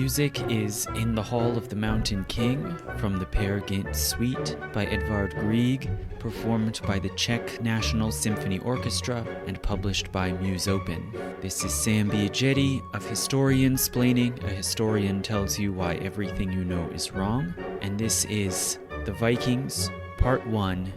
music is In the Hall of the Mountain King from the Peer Gynt Suite by Edvard Grieg, performed by the Czech National Symphony Orchestra and published by Muse Open. This is Sam Biagetti of Historiansplaining. A historian tells you why everything you know is wrong. And this is The Vikings, Part 1,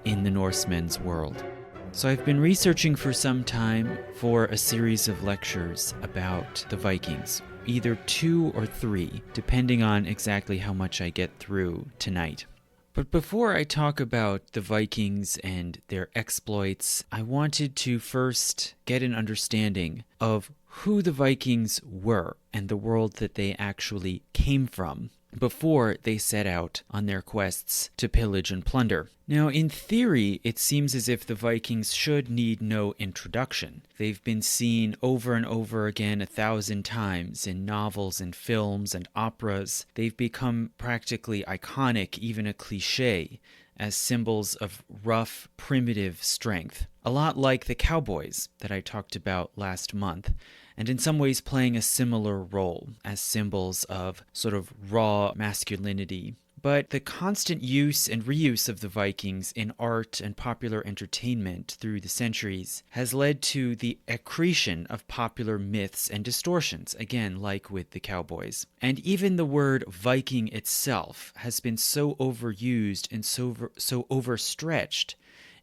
In the Norsemen's World. So I've been researching for some time for a series of lectures about the Vikings, either 2 or 3, depending on exactly how much I get through tonight. But before I talk about the Vikings and their exploits, I wanted to first get an understanding of who the Vikings were and the world that they actually came from before they set out on their quests to pillage and plunder. Now, in theory, it seems as if the Vikings should need no introduction. They've been seen over and over again 1,000 times in novels and films and operas. They've become practically iconic, even a cliché, as symbols of rough, primitive strength. A lot like the cowboys that I talked about last month, and in some ways playing a similar role as symbols of sort of raw masculinity. But the constant use and reuse of the Vikings in art and popular entertainment through the centuries has led to the accretion of popular myths and distortions, again, like with the cowboys. And even the word Viking itself has been so overused and so overstretched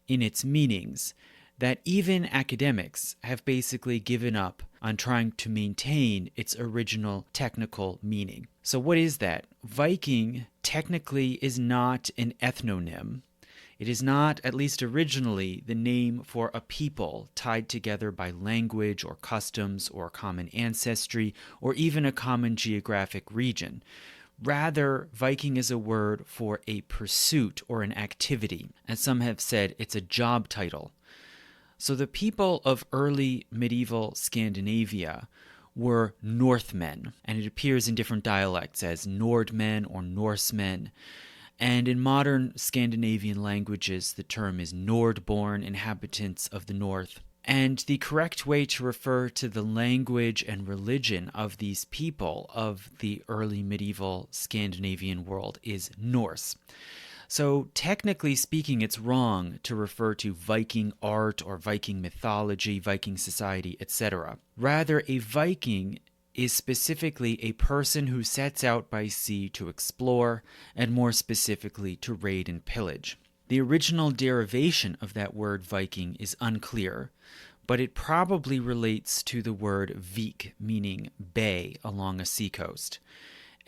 in its meanings that even academics have basically given up on trying to maintain its original technical meaning. So what is that? Viking technically is not an ethnonym. It is not, at least originally, the name for a people tied together by language or customs or common ancestry or even a common geographic region. Rather, Viking is a word for a pursuit or an activity. As some have said, it's a job title. So the people of early medieval Scandinavia were Northmen, and it appears in different dialects as Nordmen or Norsemen. And in modern Scandinavian languages, the term is Nord-born inhabitants of the North. And the correct way to refer to the language and religion of these people of the early medieval Scandinavian world is Norse. So technically speaking, it's wrong to refer to Viking art or Viking mythology, Viking society, etc. Rather, a Viking is specifically a person who sets out by sea to explore, and more specifically to raid and pillage. The original derivation of that word Viking is unclear, but it probably relates to the word vik, meaning bay along a seacoast.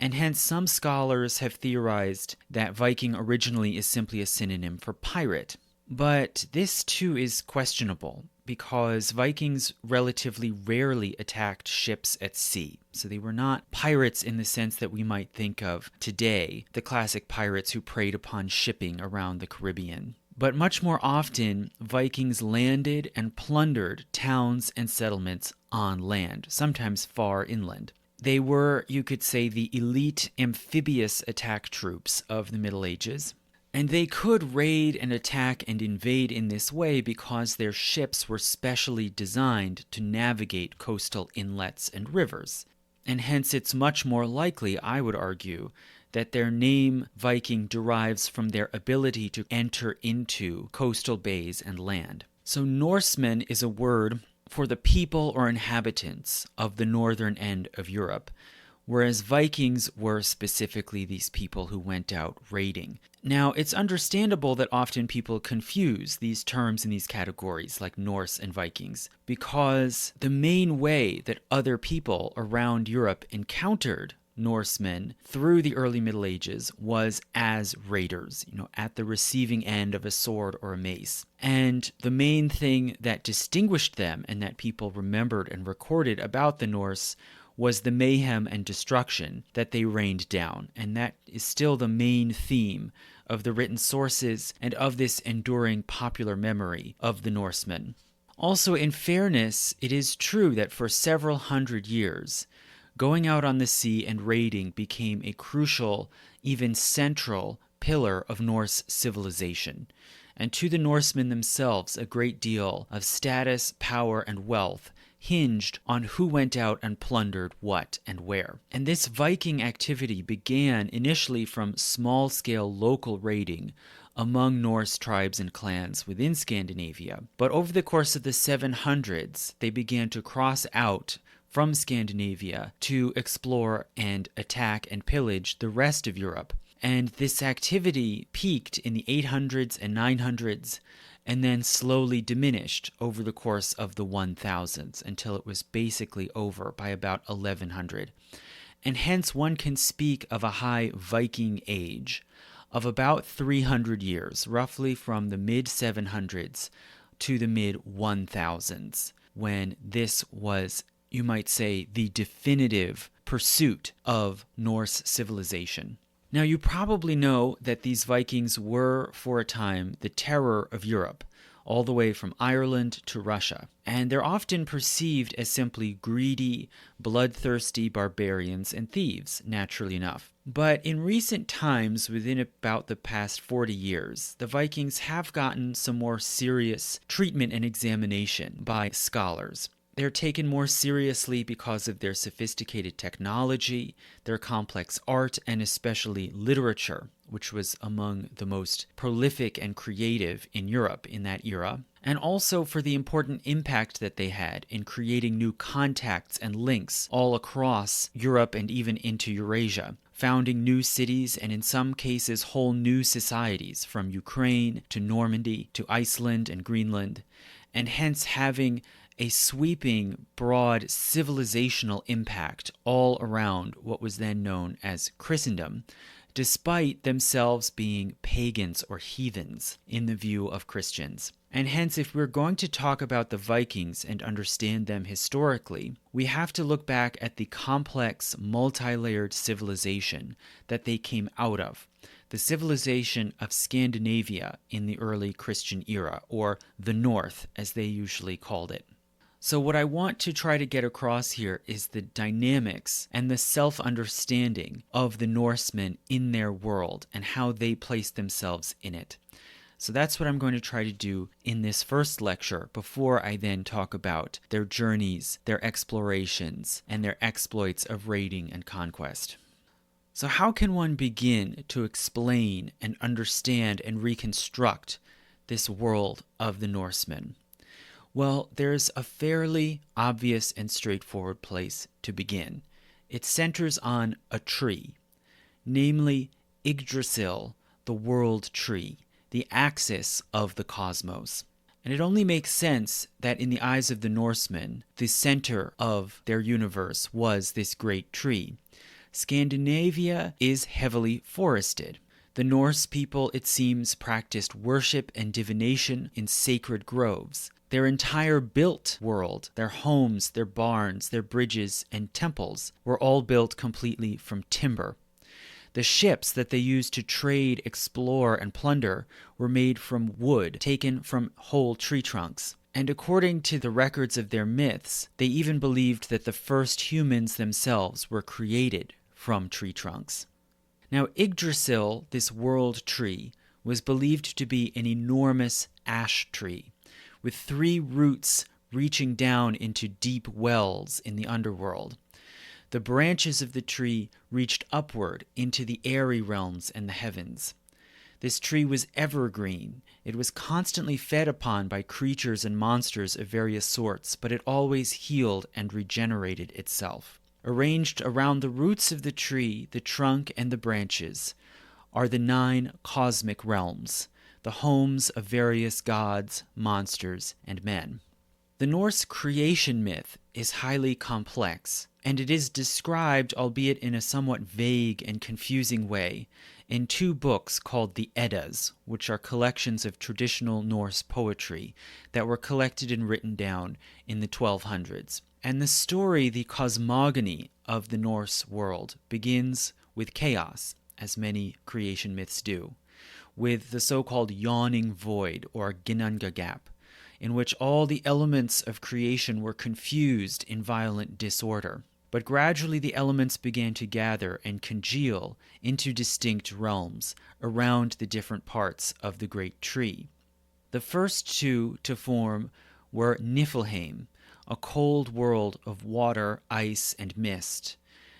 And hence some scholars have theorized that Viking originally is simply a synonym for pirate. But this too is questionable, because Vikings relatively rarely attacked ships at sea. So they were not pirates in the sense that we might think of today, the classic pirates who preyed upon shipping around the Caribbean. But much more often, Vikings landed and plundered towns and settlements on land, sometimes far inland. They were, you could say, the elite amphibious attack troops of the Middle Ages, and they could raid and attack and invade in this way because their ships were specially designed to navigate coastal inlets and rivers. And hence it's much more likely, I would argue, that their name Viking derives from their ability to enter into coastal bays and land. So Norsemen is a word for the people or inhabitants of the northern end of Europe, whereas Vikings were specifically these people who went out raiding. Now, it's understandable that often people confuse these terms in these categories, like Norse and Vikings, because the main way that other people around Europe encountered Norsemen through the early Middle Ages was as raiders, at the receiving end of a sword or a mace. And the main thing that distinguished them and that people remembered and recorded about the Norse was the mayhem and destruction that they rained down. And that is still the main theme of the written sources and of this enduring popular memory of the Norsemen. Also, in fairness, it is true that for several hundred years, going out on the sea and raiding became a crucial, even central, pillar of Norse civilization. And to the Norsemen themselves, a great deal of status, power, and wealth hinged on who went out and plundered what and where. And this Viking activity began initially from small-scale local raiding among Norse tribes and clans within Scandinavia. But over the course of the 700s, they began to cross out from Scandinavia to explore and attack and pillage the rest of Europe. And this activity peaked in the 800s and 900s and then slowly diminished over the course of the 1000s until it was basically over by about 1100. And hence one can speak of a high Viking age of about 300 years, roughly from the mid-700s to the mid-1000s, when this was, you might say, the definitive pursuit of Norse civilization. Now, you probably know that these Vikings were, for a time, the terror of Europe, all the way from Ireland to Russia. And they're often perceived as simply greedy, bloodthirsty barbarians and thieves, naturally enough. But in recent times, within about the past 40 years, the Vikings have gotten some more serious treatment and examination by scholars. They're taken more seriously because of their sophisticated technology, their complex art, and especially literature, which was among the most prolific and creative in Europe in that era, and also for the important impact that they had in creating new contacts and links all across Europe and even into Eurasia, founding new cities and in some cases whole new societies from Ukraine to Normandy to Iceland and Greenland, and hence having a sweeping, broad civilizational impact all around what was then known as Christendom, despite themselves being pagans or heathens in the view of Christians. And hence, if we're going to talk about the Vikings and understand them historically, we have to look back at the complex, multi-layered civilization that they came out of. The civilization of Scandinavia in the early Christian era, or the North, as they usually called it. So what I want to try to get across here is the dynamics and the self-understanding of the Norsemen in their world and how they place themselves in it. So that's what I'm going to try to do in this first lecture before I then talk about their journeys, their explorations, and their exploits of raiding and conquest. So how can one begin to explain and understand and reconstruct this world of the Norsemen? Well, there's a fairly obvious and straightforward place to begin. It centers on a tree, namely Yggdrasil, the world tree, the axis of the cosmos. And it only makes sense that in the eyes of the Norsemen, the center of their universe was this great tree. Scandinavia is heavily forested. The Norse people, it seems, practiced worship and divination in sacred groves. Their entire built world, their homes, their barns, their bridges, and temples were all built completely from timber. The ships that they used to trade, explore, and plunder were made from wood taken from whole tree trunks. And according to the records of their myths, they even believed that the first humans themselves were created from tree trunks. Now, Yggdrasil, this world tree, was believed to be an enormous ash tree, with 3 roots reaching down into deep wells in the underworld. The branches of the tree reached upward into the airy realms and the heavens. This tree was evergreen. It was constantly fed upon by creatures and monsters of various sorts, but it always healed and regenerated itself. Arranged around the roots of the tree, the trunk, and the branches are the 9 cosmic realms, the homes of various gods, monsters, and men. The Norse creation myth is highly complex, and it is described, albeit in a somewhat vague and confusing way, in 2 books called the Eddas, which are collections of traditional Norse poetry that were collected and written down in the 1200s. And the story, the cosmogony of the Norse world, begins with chaos, as many creation myths do, with the so-called yawning void, or Ginnunga gap, in which all the elements of creation were confused in violent disorder. But gradually the elements began to gather and congeal into distinct realms around the different parts of the great tree. The first 2 to form were Niflheim, a cold world of water, ice, and mist.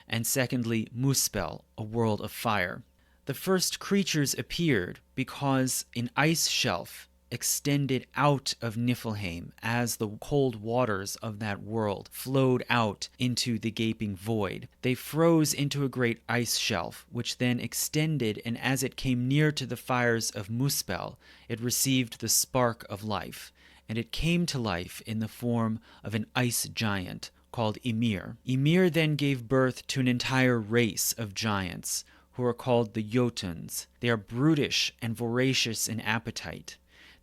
And secondly, Muspel, a world of fire. The first creatures appeared because an ice shelf extended out of Niflheim as the cold waters of that world flowed out into the gaping void. They froze into a great ice shelf, which then extended, and as it came near to the fires of Muspel, it received the spark of life, and it came to life in the form of an ice giant called Ymir. Ymir then gave birth to an entire race of giants, who are called the Jotuns. They are brutish and voracious in appetite.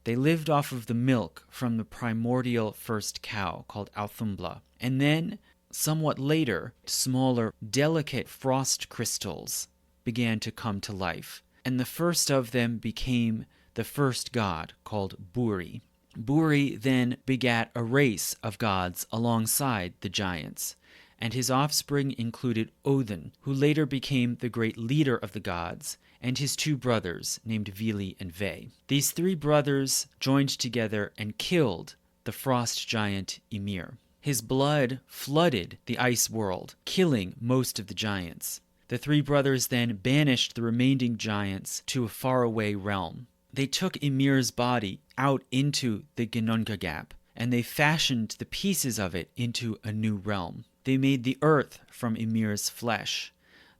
They lived off of the milk from the primordial first cow, called Althumbla. And then, somewhat later, smaller, delicate frost crystals began to come to life. And the first of them became the first god, called Buri. Buri then begat a race of gods alongside the giants, and his offspring included Odin, who later became the great leader of the gods, and his two brothers named Vili and Ve. These three brothers joined together and killed the frost giant Ymir. His blood flooded the ice world, killing most of the giants. The three brothers then banished the remaining giants to a faraway realm. They took Ymir's body out into the Ginnungagap, Gap, and they fashioned the pieces of it into a new realm. They made the earth from Ymir's flesh,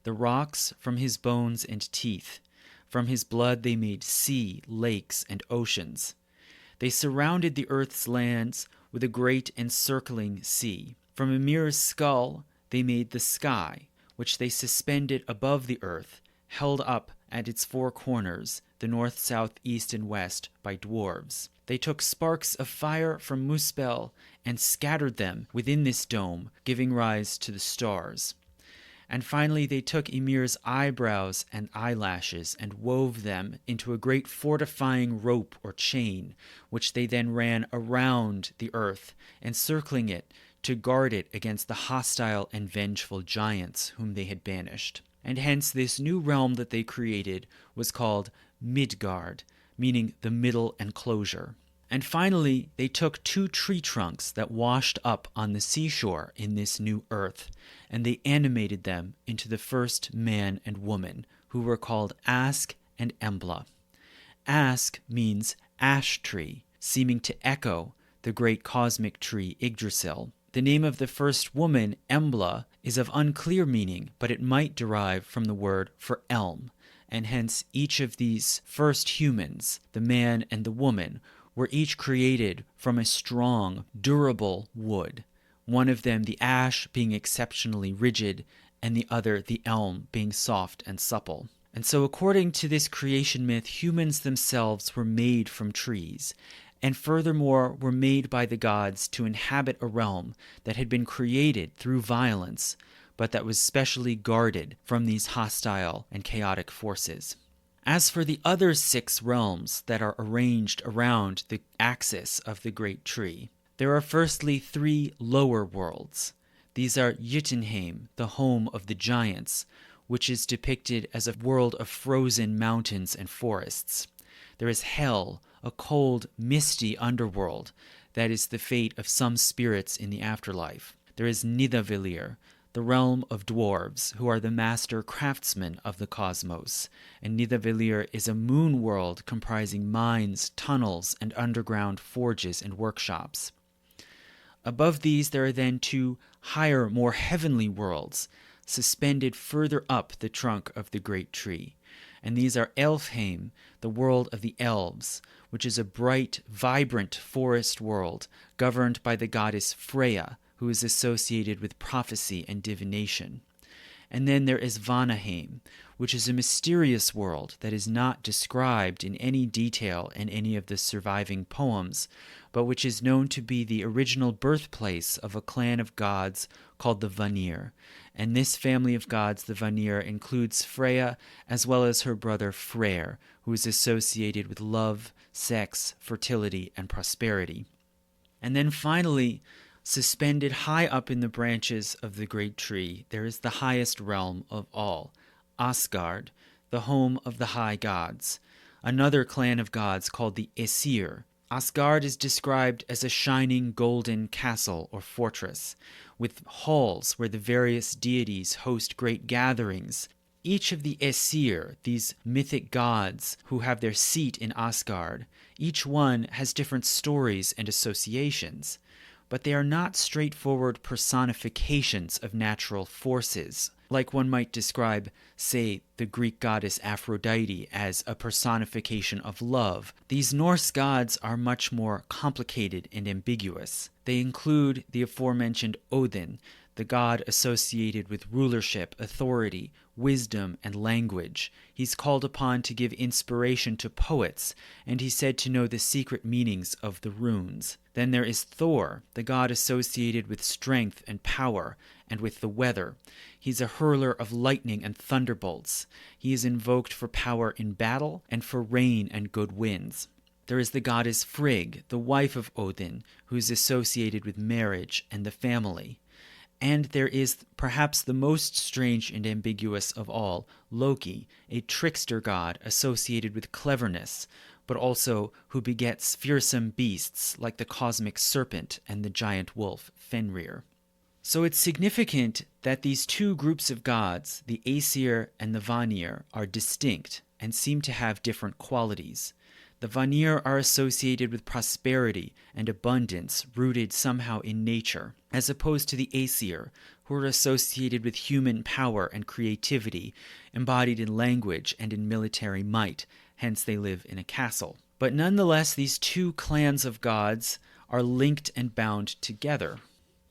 the rocks from his bones and teeth. From his blood they made sea, lakes, and oceans. They surrounded the earth's lands with a great encircling sea. From Ymir's skull they made the sky, which they suspended above the earth, held up at its four corners, the north, south, east, and west, by dwarves. They took sparks of fire from Muspel and scattered them within this dome, giving rise to the stars. And finally they took Ymir's eyebrows and eyelashes and wove them into a great fortifying rope or chain, which they then ran around the earth, encircling it to guard it against the hostile and vengeful giants whom they had banished. And hence this new realm that they created was called Midgard, meaning the middle enclosure. And finally, they took two tree trunks that washed up on the seashore in this new earth, and they animated them into the first man and woman, who were called Ask and Embla. Ask means ash tree, seeming to echo the great cosmic tree Yggdrasil. The name of the first woman, Embla, is of unclear meaning, but it might derive from the word for elm, and hence each of these first humans, the man and the woman, were each created from a strong, durable wood, one of them the ash being exceptionally rigid, and the other the elm being soft and supple. And so according to this creation myth, humans themselves were made from trees, and furthermore were made by the gods to inhabit a realm that had been created through violence, but that was specially guarded from these hostile and chaotic forces. As for the other 6 realms that are arranged around the axis of the great tree, there are firstly 3 lower worlds. These are Jotunheim, the home of the giants, which is depicted as a world of frozen mountains and forests. There is Hel, a cold, misty underworld that is the fate of some spirits in the afterlife. There is Nidavellir, the realm of dwarves, who are the master craftsmen of the cosmos, and Nidavellir is a moon world comprising mines, tunnels, and underground forges and workshops. Above these there are then 2 higher, more heavenly worlds, suspended further up the trunk of the great tree, and these are Elfheim, the world of the elves, which is a bright, vibrant forest world governed by the goddess Freya, who is associated with prophecy and divination. And then there is Vanaheim, which is a mysterious world that is not described in any detail in any of the surviving poems, but which is known to be the original birthplace of a clan of gods called the Vanir. And this family of gods, the Vanir, includes Freya as well as her brother Freyr, who is associated with love, sex, fertility, and prosperity. And then finally, suspended high up in the branches of the great tree, there is the highest realm of all, Asgard, the home of the high gods, another clan of gods called the Aesir. Asgard is described as a shining golden castle or fortress, with halls where the various deities host great gatherings. Each of the Aesir, these mythic gods who have their seat in Asgard, each one has different stories and associations, but they are not straightforward personifications of natural forces, like one might describe, say, the Greek goddess Aphrodite as a personification of love. These Norse gods are much more complicated and ambiguous. They include the aforementioned Odin, the god associated with rulership, authority, wisdom, and language. He's called upon to give inspiration to poets, and he's said to know the secret meanings of the runes. Then there is Thor, the god associated with strength and power, and with the weather. He's a hurler of lightning and thunderbolts. He is invoked for power in battle and for rain and good winds. There is the goddess Frigg, the wife of Odin, who is associated with marriage and the family. And there is perhaps the most strange and ambiguous of all, Loki, a trickster god associated with cleverness, but also who begets fearsome beasts like the cosmic serpent and the giant wolf Fenrir. So it's significant that these two groups of gods, the Aesir and the Vanir, are distinct and seem to have different qualities. The Vanir are associated with prosperity and abundance rooted somehow in nature, as opposed to the Aesir, who are associated with human power and creativity, embodied in language and in military might, hence they live in a castle. But nonetheless, these two clans of gods are linked and bound together.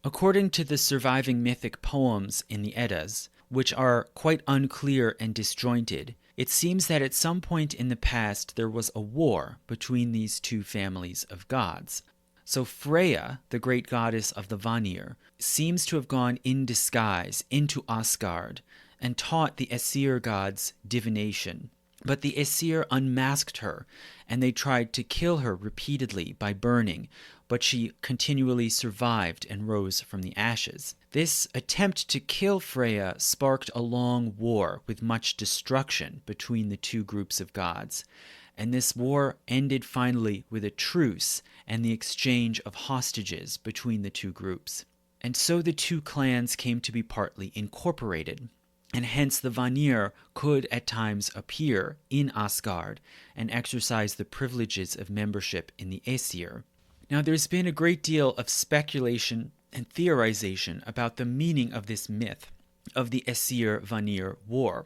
According to the surviving mythic poems in the Eddas, which are quite unclear and disjointed, it seems that at some point in the past there was a war between these two families of gods. So Freya, the great goddess of the Vanir, seems to have gone in disguise into Asgard and taught the Aesir gods divination. But the Aesir unmasked her, and they tried to kill her repeatedly by burning, but she continually survived and rose from the ashes. This attempt to kill Freya sparked a long war with much destruction between the two groups of gods, and this war ended finally with a truce and the exchange of hostages between the two groups. And so the two clans came to be partly incorporated, and hence the Vanir could at times appear in Asgard and exercise the privileges of membership in the Aesir. Now, there's been a great deal of speculation and theorization about the meaning of this myth of the Aesir-Vanir war.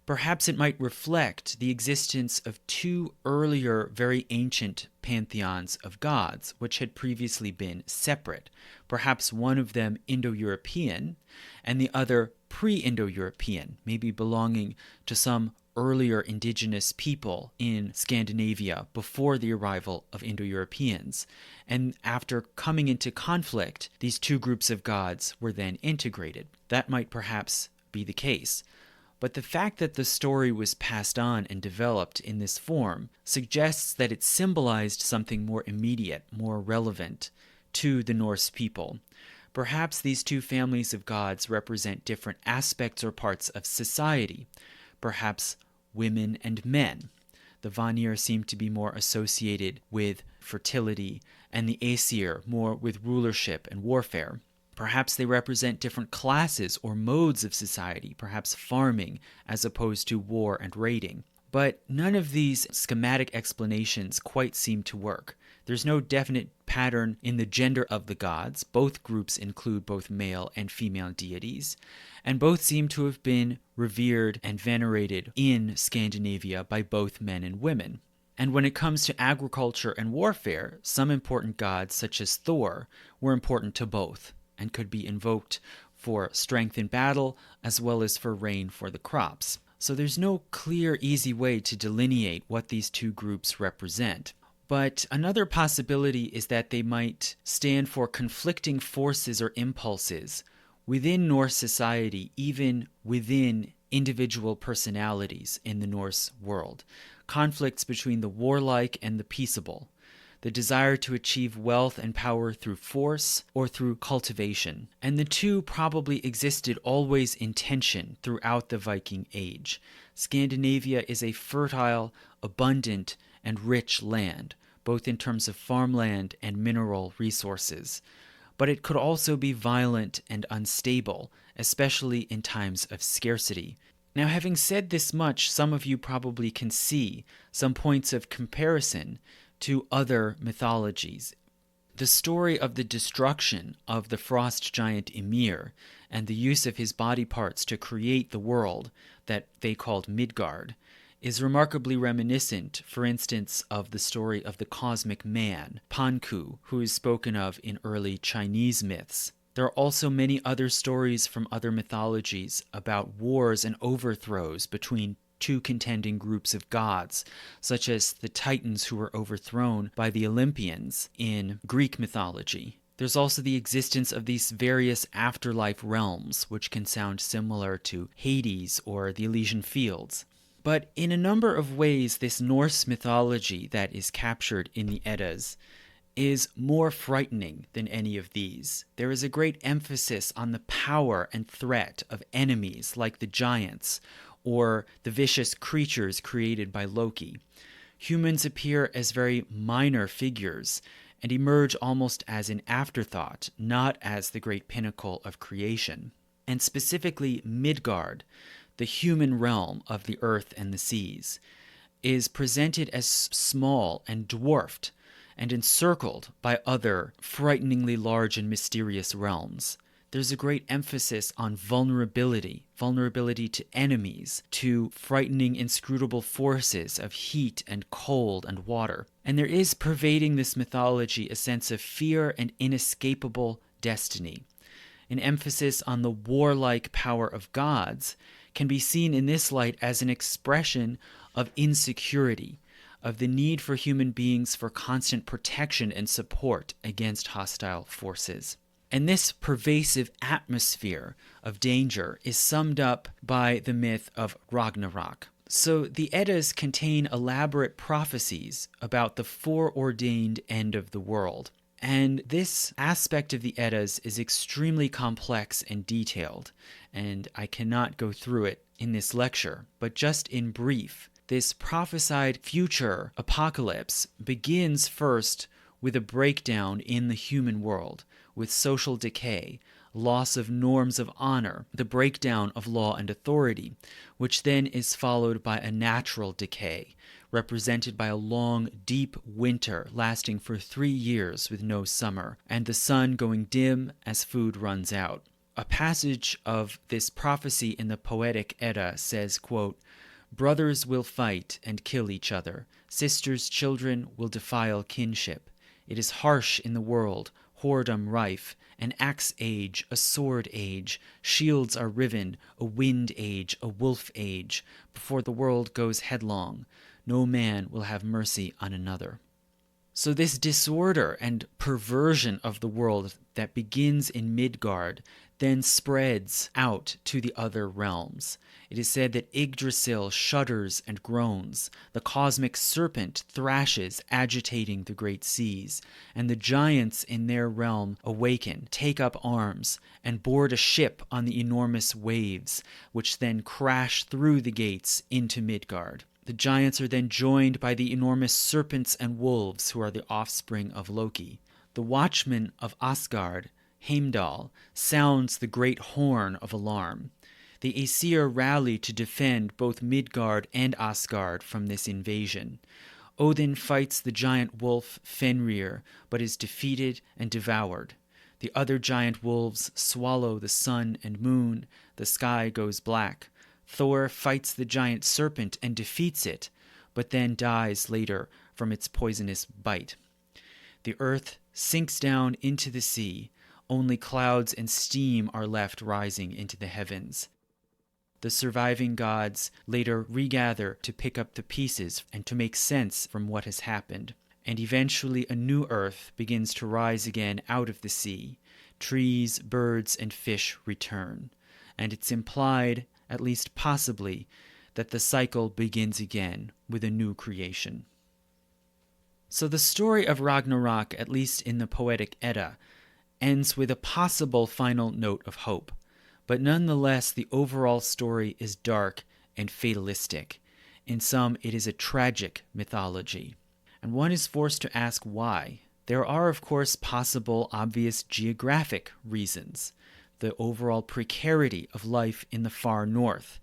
Perhaps it might reflect the existence of two earlier, very ancient pantheons of gods, which had previously been separate, perhaps one of them Indo-European and the other pre-Indo-European, maybe belonging to some earlier indigenous people in Scandinavia before the arrival of Indo-Europeans. And after coming into conflict, these two groups of gods were then integrated. That might perhaps be the case. But the fact that the story was passed on and developed in this form suggests that it symbolized something more immediate, more relevant to the Norse people. Perhaps these two families of gods represent different aspects or parts of society. Perhaps women and men. The Vanir seem to be more associated with fertility, and the Aesir more with rulership and warfare. Perhaps they represent different classes or modes of society, perhaps farming as opposed to war and raiding. But none of these schematic explanations quite seem to work. There's no definite pattern in the gender of the gods. Both groups include both male and female deities, and both seem to have been revered and venerated in Scandinavia by both men and women. And when it comes to agriculture and warfare, some important gods, such as Thor, were important to both and could be invoked for strength in battle as well as for rain for the crops. So there's no clear, easy way to delineate what these two groups represent. But another possibility is that they might stand for conflicting forces or impulses within Norse society, even within individual personalities in the Norse world. Conflicts between the warlike and the peaceable. The desire to achieve wealth and power through force or through cultivation. And the two probably existed always in tension throughout the Viking Age. Scandinavia is a fertile, abundant, and rich land, both in terms of farmland and mineral resources. But it could also be violent and unstable, especially in times of scarcity. Now, having said this much, some of you probably can see some points of comparison to other mythologies. The story of the destruction of the frost giant Ymir and the use of his body parts to create the world that they called Midgard is remarkably reminiscent, for instance, of the story of the cosmic man, Panku, who is spoken of in early Chinese myths. There are also many other stories from other mythologies about wars and overthrows between two contending groups of gods, such as the Titans who were overthrown by the Olympians in Greek mythology. There's also the existence of these various afterlife realms, which can sound similar to Hades or the Elysian Fields. But in a number of ways, this Norse mythology that is captured in the Eddas is more frightening than any of these. There is a great emphasis on the power and threat of enemies like the giants, or the vicious creatures created by Loki. Humans appear as very minor figures and emerge almost as an afterthought, not as the great pinnacle of creation. And specifically, Midgard, the human realm of the earth and the seas, is presented as small and dwarfed and encircled by other frighteningly large and mysterious realms. There's a great emphasis on vulnerability to enemies, to frightening, inscrutable forces of heat and cold and water. And there is pervading this mythology a sense of fear and inescapable destiny. An emphasis on the warlike power of gods can be seen in this light as an expression of insecurity, of the need for human beings for constant protection and support against hostile forces. And this pervasive atmosphere of danger is summed up by the myth of Ragnarok. So the Eddas contain elaborate prophecies about the foreordained end of the world. And this aspect of the Eddas is extremely complex and detailed, and I cannot go through it in this lecture, but just in brief, this prophesied future apocalypse begins first with a breakdown in the human world, with social decay, loss of norms of honor, the breakdown of law and authority, which then is followed by a natural decay, represented by a long, deep winter lasting for 3 years with no summer, and the sun going dim as food runs out. A passage of this prophecy in the poetic Edda says, quote, "Brothers will fight and kill each other. Sisters' children will defile kinship. It is harsh in the world, whoredom rife, an axe age, a sword age, shields are riven, a wind age, a wolf age. Before the world goes headlong, no man will have mercy on another." So this disorder and perversion of the world that begins in Midgard then spreads out to the other realms. It is said that Yggdrasil shudders and groans, the cosmic serpent thrashes, agitating the great seas, and the giants in their realm awaken, take up arms, and board a ship on the enormous waves, which then crash through the gates into Midgard. The giants are then joined by the enormous serpents and wolves who are the offspring of Loki. The watchman of Asgard, Heimdall, sounds the great horn of alarm. The Aesir rally to defend both Midgard and Asgard from this invasion. Odin fights the giant wolf Fenrir, but is defeated and devoured. The other giant wolves swallow the sun and moon. The sky goes black. Thor fights the giant serpent and defeats it, but then dies later from its poisonous bite. The earth sinks down into the sea. Only clouds and steam are left rising into the heavens. The surviving gods later regather to pick up the pieces and to make sense from what has happened. And eventually a new earth begins to rise again out of the sea. Trees, birds, and fish return. And it's implied, at least possibly, that the cycle begins again with a new creation. So the story of Ragnarok, at least in the poetic Edda, ends with a possible final note of hope. But nonetheless, the overall story is dark and fatalistic. In some, it is a tragic mythology. And one is forced to ask why. There are, of course, possible obvious geographic reasons. The overall precarity of life in the far north,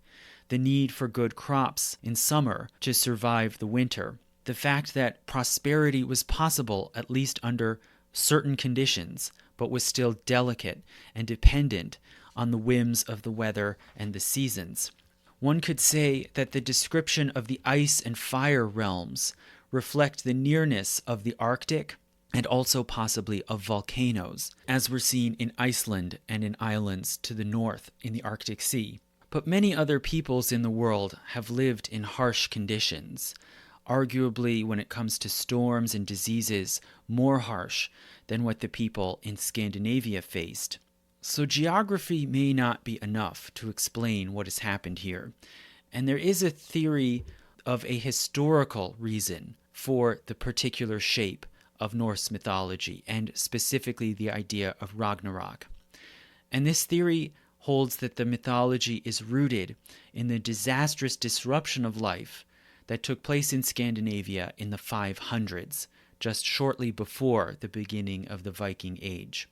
the need for good crops in summer to survive the winter, the fact that prosperity was possible at least under certain conditions, but was still delicate and dependent on the whims of the weather and the seasons. One could say that the description of the ice and fire realms reflect the nearness of the Arctic and also possibly of volcanoes, as were seen in Iceland and in islands to the north in the Arctic Sea. But many other peoples in the world have lived in harsh conditions, arguably, when it comes to storms and diseases, more harsh than what the people in Scandinavia faced. So geography may not be enough to explain what has happened here, and there is a theory of a historical reason for the particular shape of Norse mythology, and specifically the idea of Ragnarok. And this theory holds that the mythology is rooted in the disastrous disruption of life that took place in Scandinavia in the 500s, just shortly before the beginning of the Viking Age.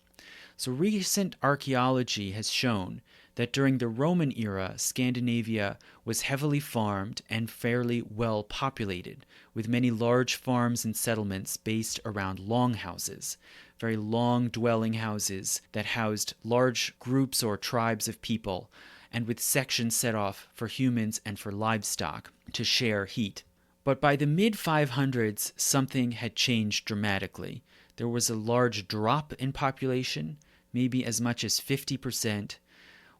So recent archaeology has shown that during the Roman era, Scandinavia was heavily farmed and fairly well populated, with many large farms and settlements based around longhouses, very long dwelling houses that housed large groups or tribes of people, and with sections set off for humans and for livestock to share heat. But by the mid-500s, something had changed dramatically. There was a large drop in population, maybe as much as 50%,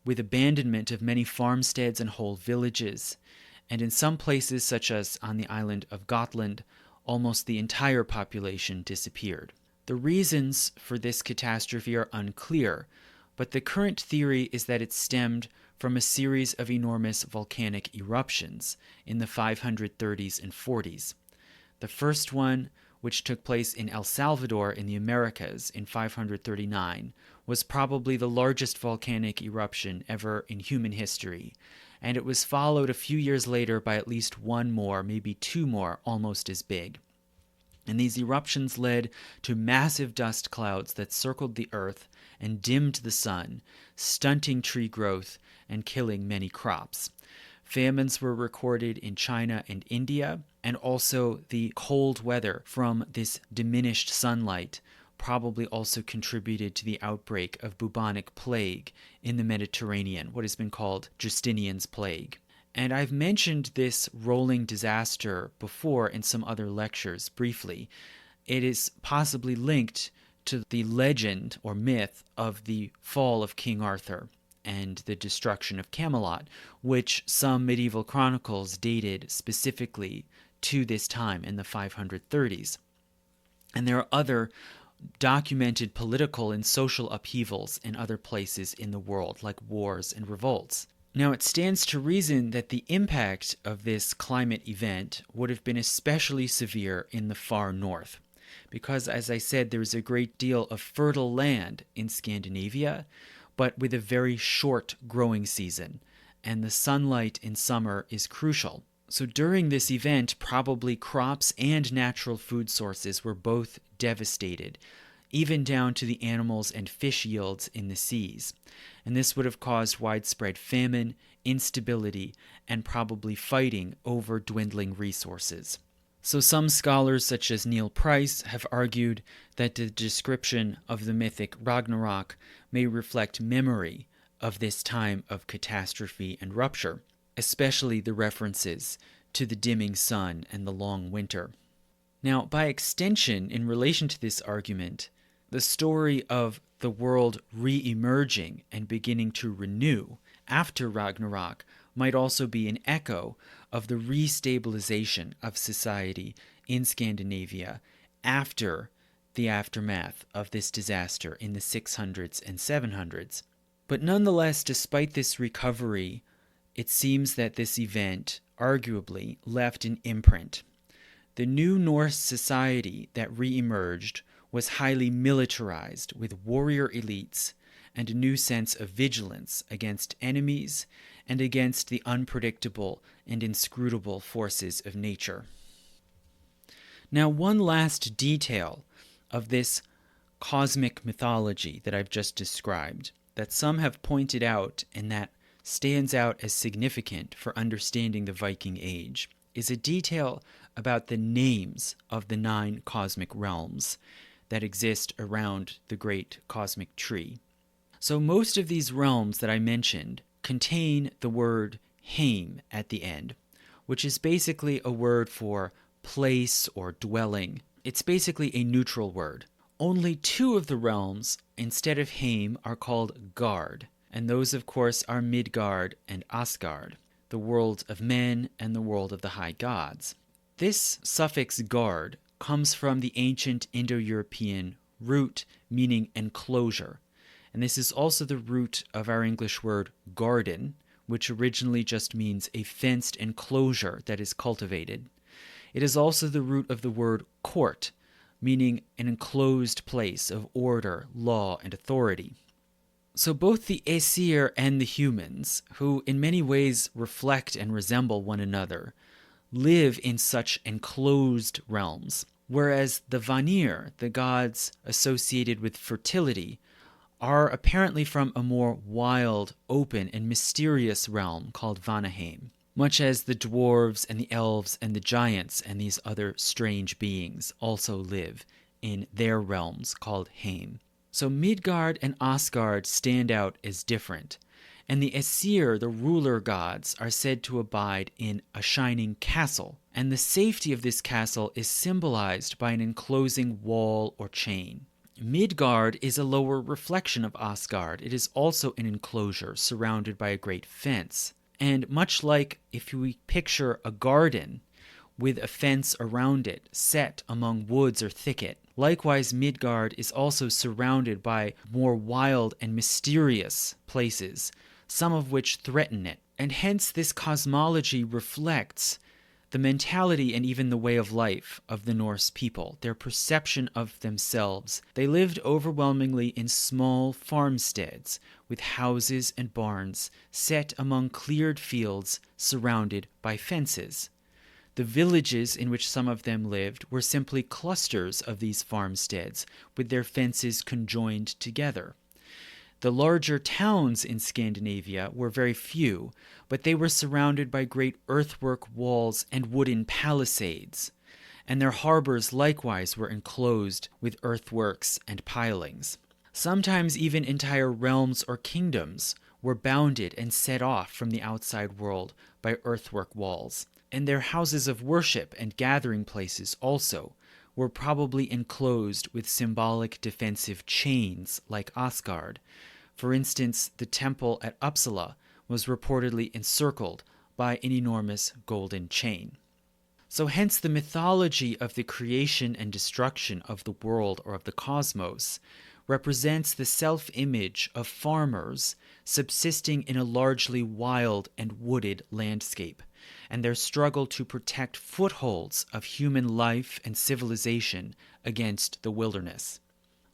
with abandonment of many farmsteads and whole villages, and in some places, such as on the island of Gotland, almost the entire population disappeared. The reasons for this catastrophe are unclear, but the current theory is that it stemmed from a series of enormous volcanic eruptions in the 530s and 40s. The first one, which took place in El Salvador in the Americas in 539, was probably the largest volcanic eruption ever in human history, and it was followed a few years later by at least one more, maybe two more, almost as big. And these eruptions led to massive dust clouds that circled the earth and dimmed the sun, stunting tree growth and killing many crops. Famines were recorded in China and India, and also the cold weather from this diminished sunlight probably also contributed to the outbreak of bubonic plague in the Mediterranean, what has been called Justinian's plague. And I've mentioned this rolling disaster before in some other lectures briefly. It is possibly linked to the legend or myth of the fall of King Arthur and the destruction of Camelot, which some medieval chronicles dated specifically to this time in the 530s. And there are other documented political and social upheavals in other places in the world, like wars and revolts. Now, it stands to reason that the impact of this climate event would have been especially severe in the far north, because, as I said, there is a great deal of fertile land in Scandinavia, but with a very short growing season, and the sunlight in summer is crucial. So during this event, probably crops and natural food sources were both devastated, even down to the animals and fish yields in the seas. And this would have caused widespread famine, instability, and probably fighting over dwindling resources. So some scholars, such as Neil Price, have argued that the description of the mythic Ragnarok may reflect memory of this time of catastrophe and rupture, especially the references to the dimming sun and the long winter. Now, by extension, in relation to this argument, the story of the world re-emerging and beginning to renew after Ragnarok might also be an echo of the restabilization of society in Scandinavia after the aftermath of this disaster in the 600s and 700s. But nonetheless, despite this recovery, it seems that this event arguably left an imprint. The new Norse society that re-emerged was highly militarized with warrior elites and a new sense of vigilance against enemies and against the unpredictable and inscrutable forces of nature. Now, one last detail of this cosmic mythology that I've just described, that some have pointed out and that stands out as significant for understanding the Viking Age, is a detail about the names of the 9 cosmic realms that exist around the great cosmic tree. So most of these realms that I mentioned contain the word heim at the end, which is basically a word for place or dwelling. It's basically a neutral word. Only 2 of the realms, instead of heim, are called gard, and those, of course, are Midgard and Asgard, the world of men and the world of the high gods. This suffix gard comes from the ancient Indo-European root meaning enclosure, and this is also the root of our English word garden, which originally just means a fenced enclosure that is cultivated. It is also the root of the word court, meaning an enclosed place of order, law, and authority. So both the Aesir and the humans, who in many ways reflect and resemble one another, live in such enclosed realms, whereas the Vanir, the gods associated with fertility, are apparently from a more wild, open, and mysterious realm called Vanaheim, much as the dwarves and the elves and the giants and these other strange beings also live in their realms called Heim. So Midgard and Asgard stand out as different, and the Aesir, the ruler gods, are said to abide in a shining castle, and the safety of this castle is symbolized by an enclosing wall or chain. Midgard is a lower reflection of Asgard. It is also an enclosure surrounded by a great fence. And much like if we picture a garden with a fence around it set among woods or thicket, likewise Midgard is also surrounded by more wild and mysterious places, some of which threaten it. And hence this cosmology reflects the mentality and even the way of life of the Norse people, their perception of themselves. They lived overwhelmingly in small farmsteads with houses and barns set among cleared fields surrounded by fences. The villages in which some of them lived were simply clusters of these farmsteads with their fences conjoined together. The larger towns in Scandinavia were very few, but they were surrounded by great earthwork walls and wooden palisades, and their harbors likewise were enclosed with earthworks and pilings. Sometimes even entire realms or kingdoms were bounded and set off from the outside world by earthwork walls, and their houses of worship and gathering places also were probably enclosed with symbolic defensive chains like Asgard. For instance, the temple at Uppsala was reportedly encircled by an enormous golden chain. So hence the mythology of the creation and destruction of the world or of the cosmos represents the self-image of farmers subsisting in a largely wild and wooded landscape, and their struggle to protect footholds of human life and civilization against the wilderness.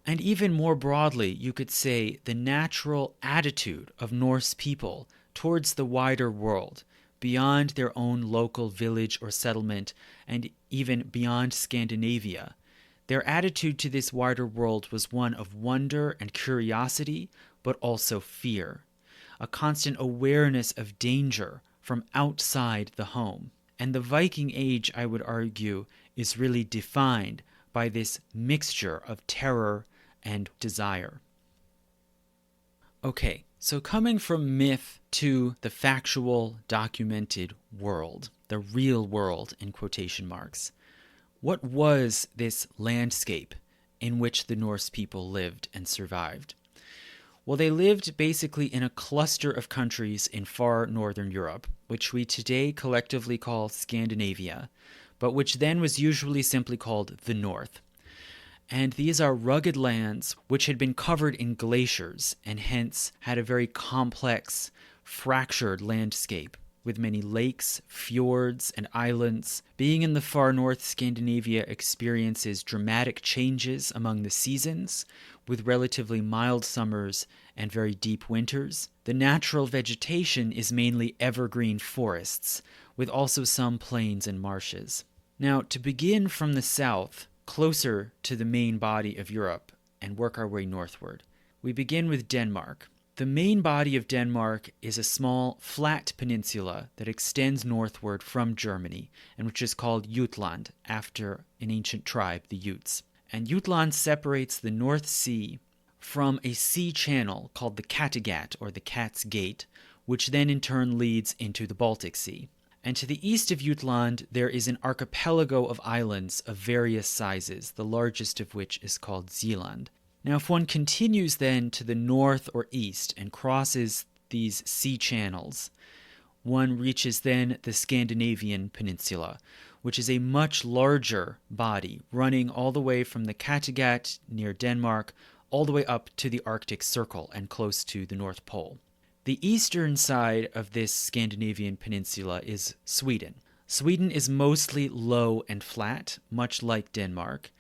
And even more broadly, you could say the natural attitude of Norse people towards the wider world, beyond their own local village or settlement, and even beyond Scandinavia. Their attitude to this wider world was one of wonder and curiosity, but also fear, a constant awareness of danger from outside the home. And the Viking Age, I would argue, is really defined by this mixture of terror and desire. Okay, so coming from myth to the factual, documented world, the real world in quotation marks, what was this landscape in which the Norse people lived and survived? Well, they lived basically in a cluster of countries in far northern Europe, which we today collectively call Scandinavia, but which then was usually simply called the North. And these are rugged lands which had been covered in glaciers and hence had a very complex, fractured landscape with many lakes, fjords, and islands. Being in the far north, Scandinavia experiences dramatic changes among the seasons, with relatively mild summers and very deep winters. The natural vegetation is mainly evergreen forests, with also some plains and marshes. Now, to begin from the south, closer to the main body of Europe, and work our way northward, we begin with Denmark. The main body of Denmark is a small, flat peninsula that extends northward from Germany, and which is called Jutland, after an ancient tribe, the Utes. And Jutland separates the North Sea from a sea channel called the Kattegat, or the Cat's Gate, which then in turn leads into the Baltic Sea. And to the east of Jutland, there is an archipelago of islands of various sizes, the largest of which is called Zealand. Now, if one continues then to the north or east and crosses these sea channels, one reaches then the Scandinavian peninsula, which is a much larger body, running all the way from the Kattegat near Denmark, all the way up to the Arctic Circle and close to the North Pole. The eastern side of this Scandinavian peninsula is Sweden. Sweden is mostly low and flat, much like Denmark,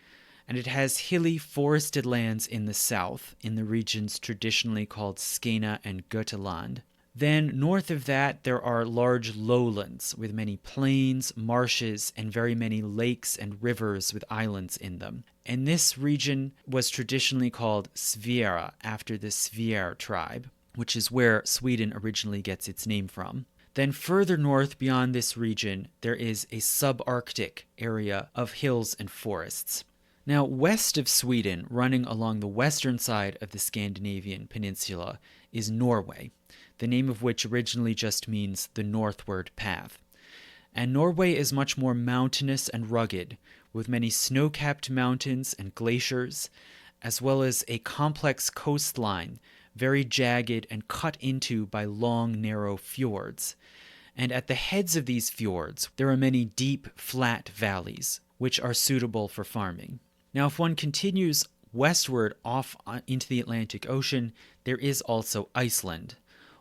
and it has hilly forested lands in the south, in the regions traditionally called Skåne and Gotland. Then north of that there are large lowlands with many plains, marshes, and very many lakes and rivers with islands in them. And this region was traditionally called Svea, after the Svear tribe, which is where Sweden originally gets its name from. Then further north beyond this region, there is a subarctic area of hills and forests. Now, west of Sweden, running along the western side of the Scandinavian peninsula, is Norway, the name of which originally just means the northward path. And Norway is much more mountainous and rugged, with many snow-capped mountains and glaciers, as well as a complex coastline, very jagged and cut into by long, narrow fjords. And at the heads of these fjords, there are many deep, flat valleys, which are suitable for farming. Now, if one continues westward off into the Atlantic Ocean, there is also Iceland,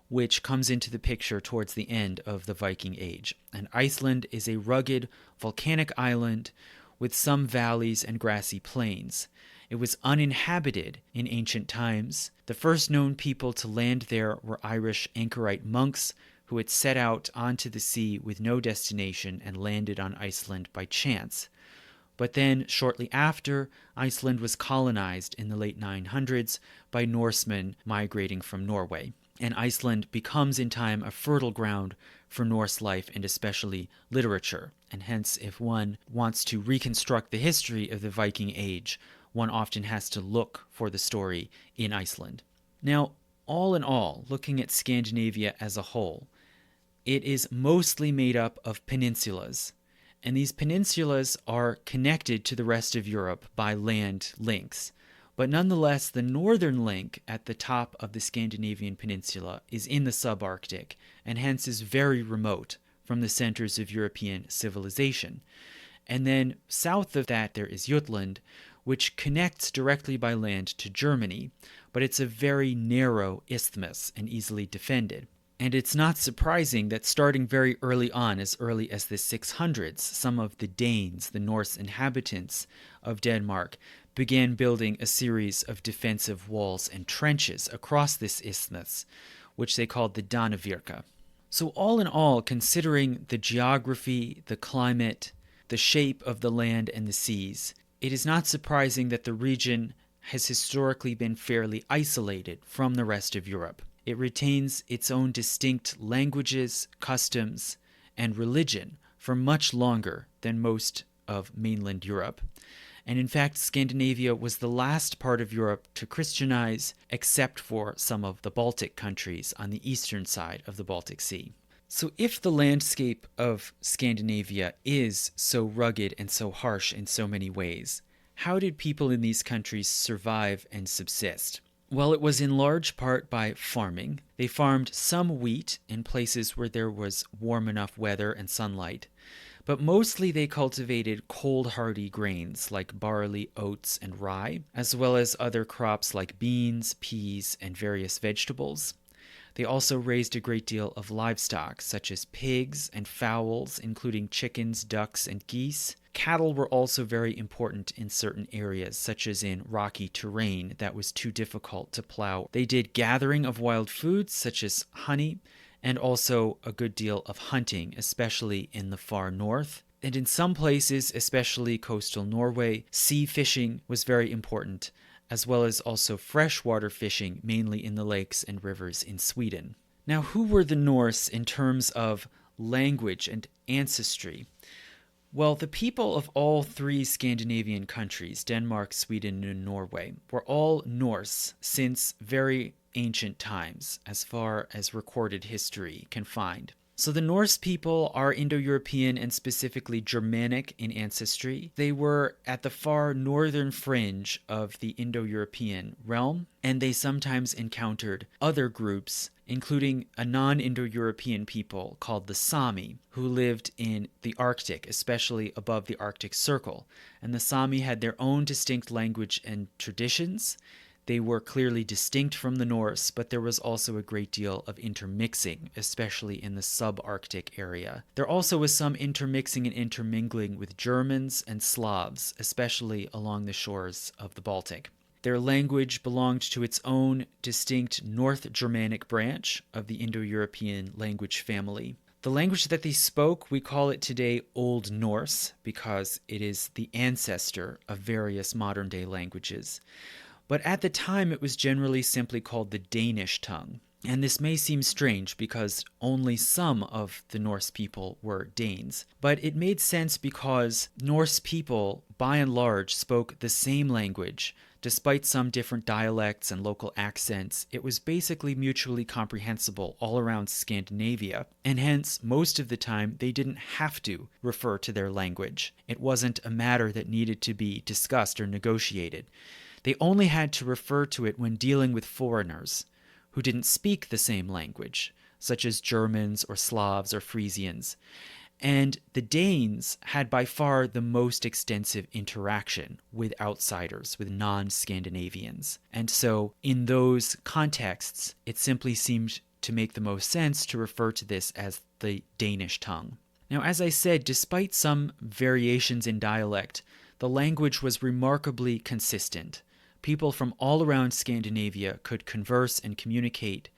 which comes into the picture towards the end of the Viking Age. And Iceland is a rugged, volcanic island with some valleys and grassy plains. It was uninhabited in ancient times. The first known people to land there were Irish anchorite monks who had set out onto the sea with no destination and landed on Iceland by chance. But then, shortly after, Iceland was colonized in the late 900s by Norsemen migrating from Norway. And Iceland becomes in time a fertile ground for Norse life and especially literature. And hence, if one wants to reconstruct the history of the Viking Age, one often has to look for the story in Iceland. Now, all in all, looking at Scandinavia as a whole, it is mostly made up of peninsulas. And these peninsulas are connected to the rest of Europe by land links. But nonetheless, the northern link at the top of the Scandinavian peninsula is in the subarctic, and hence is very remote from the centers of European civilization. And then south of that there is Jutland, which connects directly by land to Germany, but it's a very narrow isthmus and easily defended. And it's not surprising that starting very early on, as early as the 600s, some of the Danes, the Norse inhabitants of Denmark, began building a series of defensive walls and trenches across this isthmus, which they called the Danevirke. So all in all, considering the geography, the climate, the shape of the land and the seas, it is not surprising that the region has historically been fairly isolated from the rest of Europe. It retains its own distinct languages, customs, and religion for much longer than most of mainland Europe. And in fact, Scandinavia was the last part of Europe to Christianize, except for some of the Baltic countries on the eastern side of the Baltic Sea. So if the landscape of Scandinavia is so rugged and so harsh in so many ways, how did people in these countries survive and subsist? Well, it was in large part by farming. They farmed some wheat in places where there was warm enough weather and sunlight, but mostly they cultivated cold-hardy grains like barley, oats, and rye, as well as other crops like beans, peas, and various vegetables. They also raised a great deal of livestock, such as pigs and fowls, including chickens, ducks, and geese. Cattle were also very important in certain areas, such as in rocky terrain that was too difficult to plow. They did gathering of wild foods, such as honey, and also a good deal of hunting, especially in the far north. And in some places, especially coastal Norway, sea fishing was very important, as well as also freshwater fishing, mainly in the lakes and rivers in Sweden. Now, who were the Norse in terms of language and ancestry? Well, the people of all three Scandinavian countries, Denmark, Sweden, and Norway, were all Norse since very ancient times, as far as recorded history can find. So the Norse people are Indo-European and specifically Germanic in ancestry. They were at the far northern fringe of the Indo-European realm, and they sometimes encountered other groups, including a non-Indo-European people called the Sami, who lived in the Arctic, especially above the Arctic Circle. And the Sami had their own distinct language and traditions. They were clearly distinct from the Norse, but there was also a great deal of intermixing, especially in the subarctic area. There also was some intermixing and intermingling with Germans and Slavs, especially along the shores of the Baltic. Their language belonged to its own distinct North Germanic branch of the Indo-European language family. The language that they spoke, we call it today Old Norse, because it is the ancestor of various modern-day languages. But at the time, it was generally simply called the Danish tongue. And this may seem strange because only some of the Norse people were Danes. But it made sense because Norse people, by and large, spoke the same language. Despite some different dialects and local accents, it was basically mutually comprehensible all around Scandinavia. And hence, most of the time, they didn't have to refer to their language. It wasn't a matter that needed to be discussed or negotiated. They only had to refer to it when dealing with foreigners who didn't speak the same language, such as Germans or Slavs or Frisians. And the Danes had by far the most extensive interaction with outsiders, with non-Scandinavians. And so in those contexts, it simply seemed to make the most sense to refer to this as the Danish tongue. Now, as I said, despite some variations in dialect, the language was remarkably consistent. People from all around Scandinavia could converse and communicate,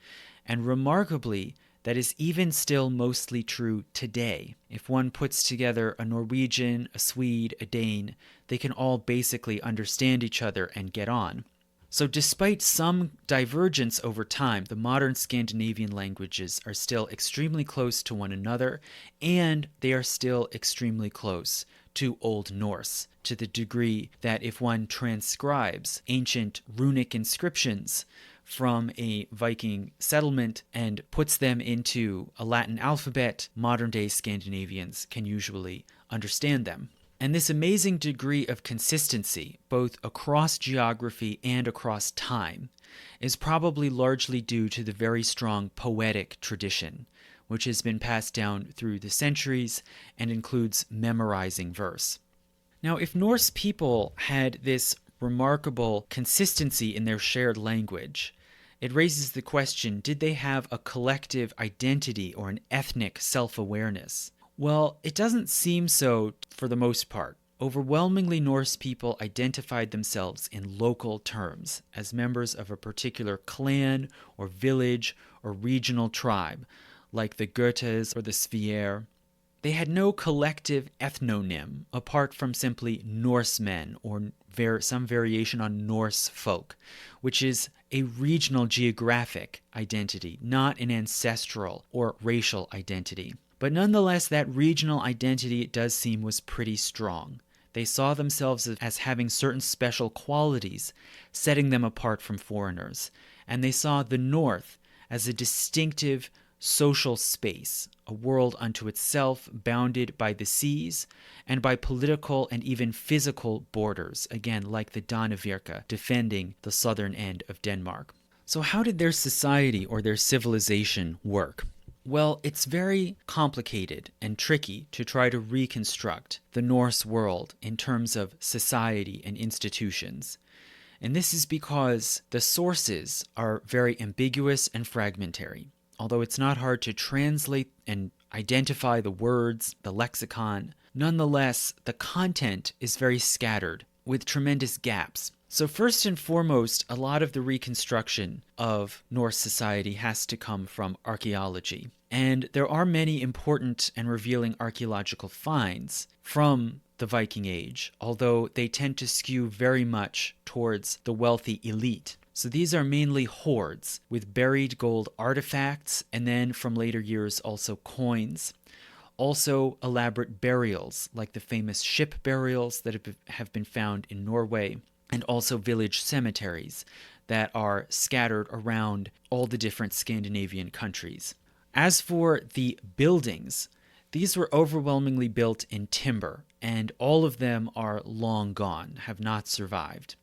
and remarkably, that is even still mostly true today. If one puts together a Norwegian, a Swede, a Dane, they can all basically understand each other and get on. So despite some divergence over time, the modern Scandinavian languages are still extremely close to one another, and they are still extremely close to Old Norse, to the degree that if one transcribes ancient runic inscriptions from a Viking settlement and puts them into a Latin alphabet, modern-day Scandinavians can usually understand them. And this amazing degree of consistency, both across geography and across time, is probably largely due to the very strong poetic tradition, which has been passed down through the centuries and includes memorizing verse. Now, if Norse people had this remarkable consistency in their shared language, it raises the question, did they have a collective identity or an ethnic self-awareness? Well, it doesn't seem so for the most part. Overwhelmingly, Norse people identified themselves in local terms as members of a particular clan or village or regional tribe, like the Gothas or the Svier. They had no collective ethnonym apart from simply Norsemen or some variation on Norse folk, which is a regional geographic identity, not an ancestral or racial identity. But nonetheless, that regional identity, it does seem, was pretty strong. They saw themselves as having certain special qualities, setting them apart from foreigners. And they saw the North as a distinctive social space, a world unto itself, bounded by the seas and by political and even physical borders, again, like the Danevirke, defending the southern end of Denmark. So how did their society or their civilization work? Well, it's very complicated and tricky to try to reconstruct the Norse world in terms of society and institutions. And this is because the sources are very ambiguous and fragmentary. Although it's not hard to translate and identify the words, the lexicon, nonetheless, the content is very scattered with tremendous gaps. So first and foremost, a lot of the reconstruction of Norse society has to come from archaeology. And there are many important and revealing archaeological finds from the Viking Age, although they tend to skew very much towards the wealthy elite. So these are mainly hoards with buried gold artifacts, and then from later years also coins. Also elaborate burials, like the famous ship burials that have been found in Norway, and also village cemeteries that are scattered around all the different Scandinavian countries. As for the buildings, these were overwhelmingly built in timber, and all of them are long gone, have not survived.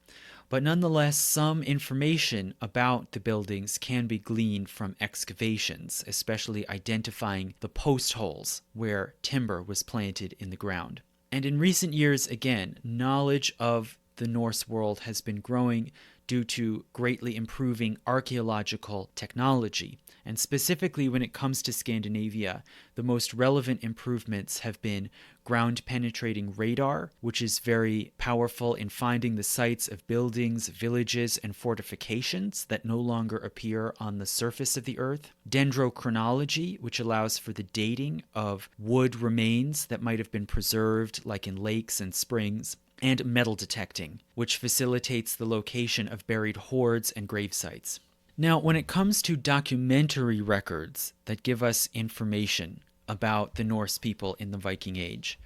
But nonetheless, some information about the buildings can be gleaned from excavations, especially identifying the post holes where timber was planted in the ground. And in recent years, again, knowledge of the Norse world has been growing due to greatly improving archaeological technology. And specifically when it comes to Scandinavia, the most relevant improvements have been ground-penetrating radar, which is very powerful in finding the sites of buildings, villages, and fortifications that no longer appear on the surface of the earth. Dendrochronology, which allows for the dating of wood remains that might have been preserved, like in lakes and springs. And metal detecting, which facilitates the location of buried hoards and grave sites. Now, when it comes to documentary records that give us information about the Norse people in the Viking Age,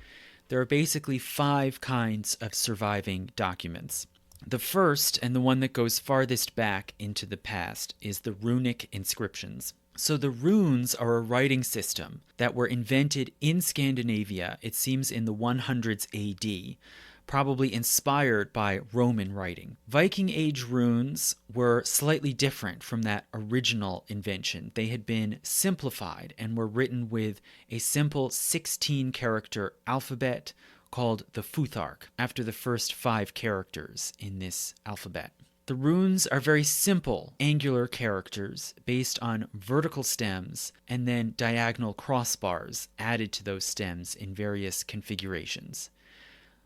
there are basically 5 kinds of surviving documents. The first, and the one that goes farthest back into the past, is the Runic Inscriptions. So the runes are a writing system that were invented in Scandinavia, it seems in the 100s AD, probably inspired by Roman writing. Viking Age runes were slightly different from that original invention. They had been simplified and were written with a simple 16-character alphabet called the Futhark, after the first 5 characters in this alphabet. The runes are very simple, angular characters based on vertical stems and then diagonal crossbars added to those stems in various configurations.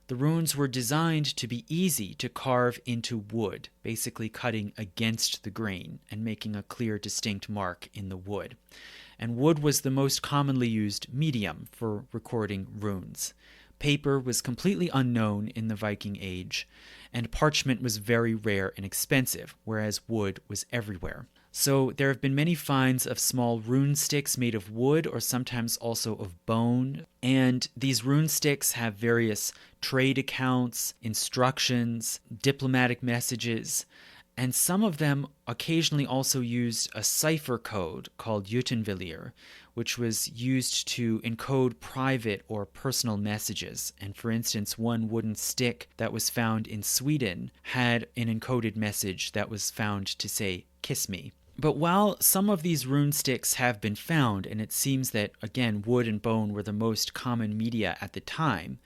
The runes were designed to be easy to carve into wood, basically cutting against the grain and making a clear, distinct mark in the wood. And wood was the most commonly used medium for recording runes. Paper was completely unknown in the Viking Age, and parchment was very rare and expensive, whereas wood was everywhere. So there have been many finds of small rune sticks made of wood or sometimes also of bone. And these rune sticks have various trade accounts, instructions, diplomatic messages, and some of them occasionally also used a cipher code called Utenvillir, which was used to encode private or personal messages. And for instance, one wooden stick that was found in Sweden had an encoded message that was found to say, "Kiss me." But while some of these rune sticks have been found, and it seems that, again, wood and bone were the most common media at the time,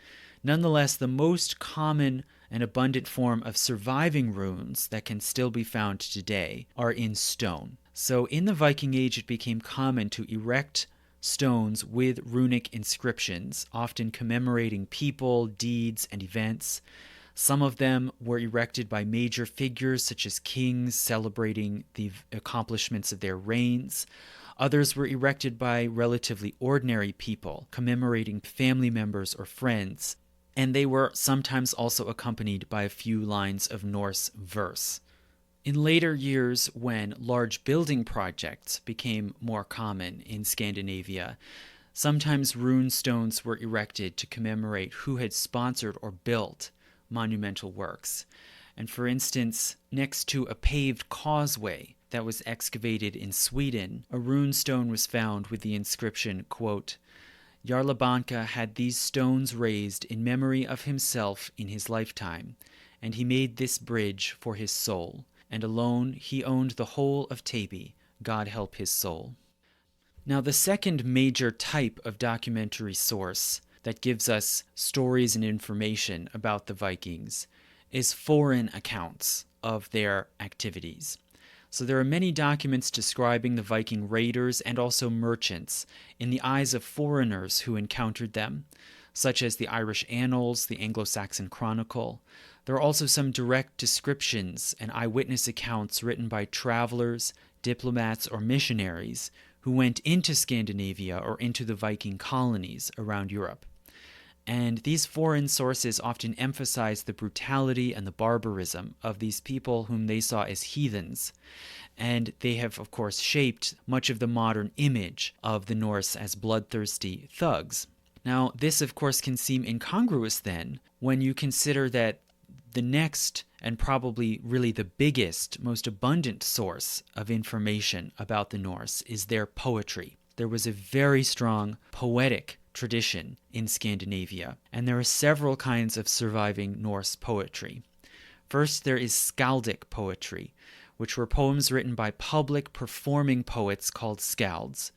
nonetheless, the most common and abundant form of surviving runes that can still be found today are in stone. So in the Viking Age, it became common to erect stones with runic inscriptions, often commemorating people, deeds, and events. Some of them were erected by major figures such as kings celebrating the accomplishments of their reigns. Others were erected by relatively ordinary people, commemorating family members or friends. And they were sometimes also accompanied by a few lines of Norse verse. In later years, when large building projects became more common in Scandinavia, sometimes rune stones were erected to commemorate who had sponsored or built monumental works. And for instance, next to a paved causeway that was excavated in Sweden, a rune stone was found with the inscription, quote, "Jarle Banka had these stones raised in memory of himself in his lifetime, and he made this bridge for his soul, and alone he owned the whole of Taby, God help his soul." Now, the second major type of documentary source that gives us stories and information about the Vikings is foreign accounts of their activities. So there are many documents describing the Viking raiders and also merchants in the eyes of foreigners who encountered them, such as the Irish Annals, the Anglo-Saxon Chronicle, There are also some direct descriptions and eyewitness accounts written by travelers, diplomats, or missionaries who went into Scandinavia or into the Viking colonies around Europe. And these foreign sources often emphasize the brutality and the barbarism of these people whom they saw as heathens. And they have, of course, shaped much of the modern image of the Norse as bloodthirsty thugs. Now, this, of course, can seem incongruous then when you consider that the next and probably really the biggest, most abundant source of information about the Norse is their poetry. There was a very strong poetic tradition in Scandinavia, and there are several kinds of surviving Norse poetry. First, there is skaldic poetry, which were poems written by public performing poets called skalds,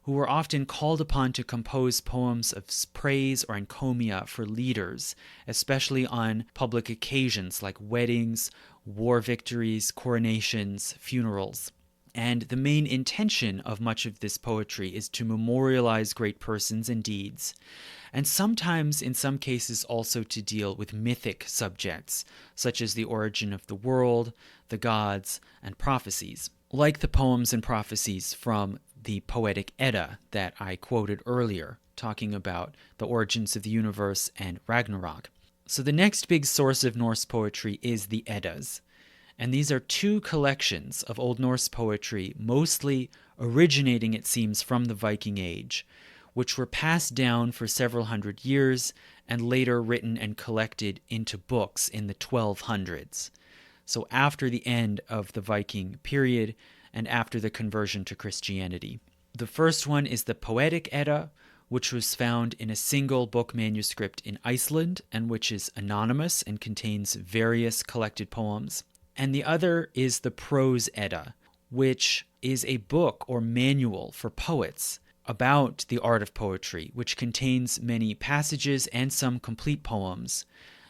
who were often called upon to compose poems of praise or encomia for leaders, especially on public occasions like weddings, war victories, coronations, funerals. And the main intention of much of this poetry is to memorialize great persons and deeds, and sometimes, in some cases, also to deal with mythic subjects, such as the origin of the world, the gods, and prophecies, like the poems and prophecies from the poetic Edda that I quoted earlier, talking about the origins of the universe and Ragnarok. So the next big source of Norse poetry is the Eddas. And these are two collections of Old Norse poetry, mostly originating, it seems, from the Viking Age, which were passed down for several hundred years and later written and collected into books in the 1200s. So after the end of the Viking period and after the conversion to Christianity. The first one is the Poetic Edda, which was found in a single book manuscript in Iceland and which is anonymous and contains various collected poems. And the other is the Prose Edda, which is a book or manual for poets about the art of poetry, which contains many passages and some complete poems,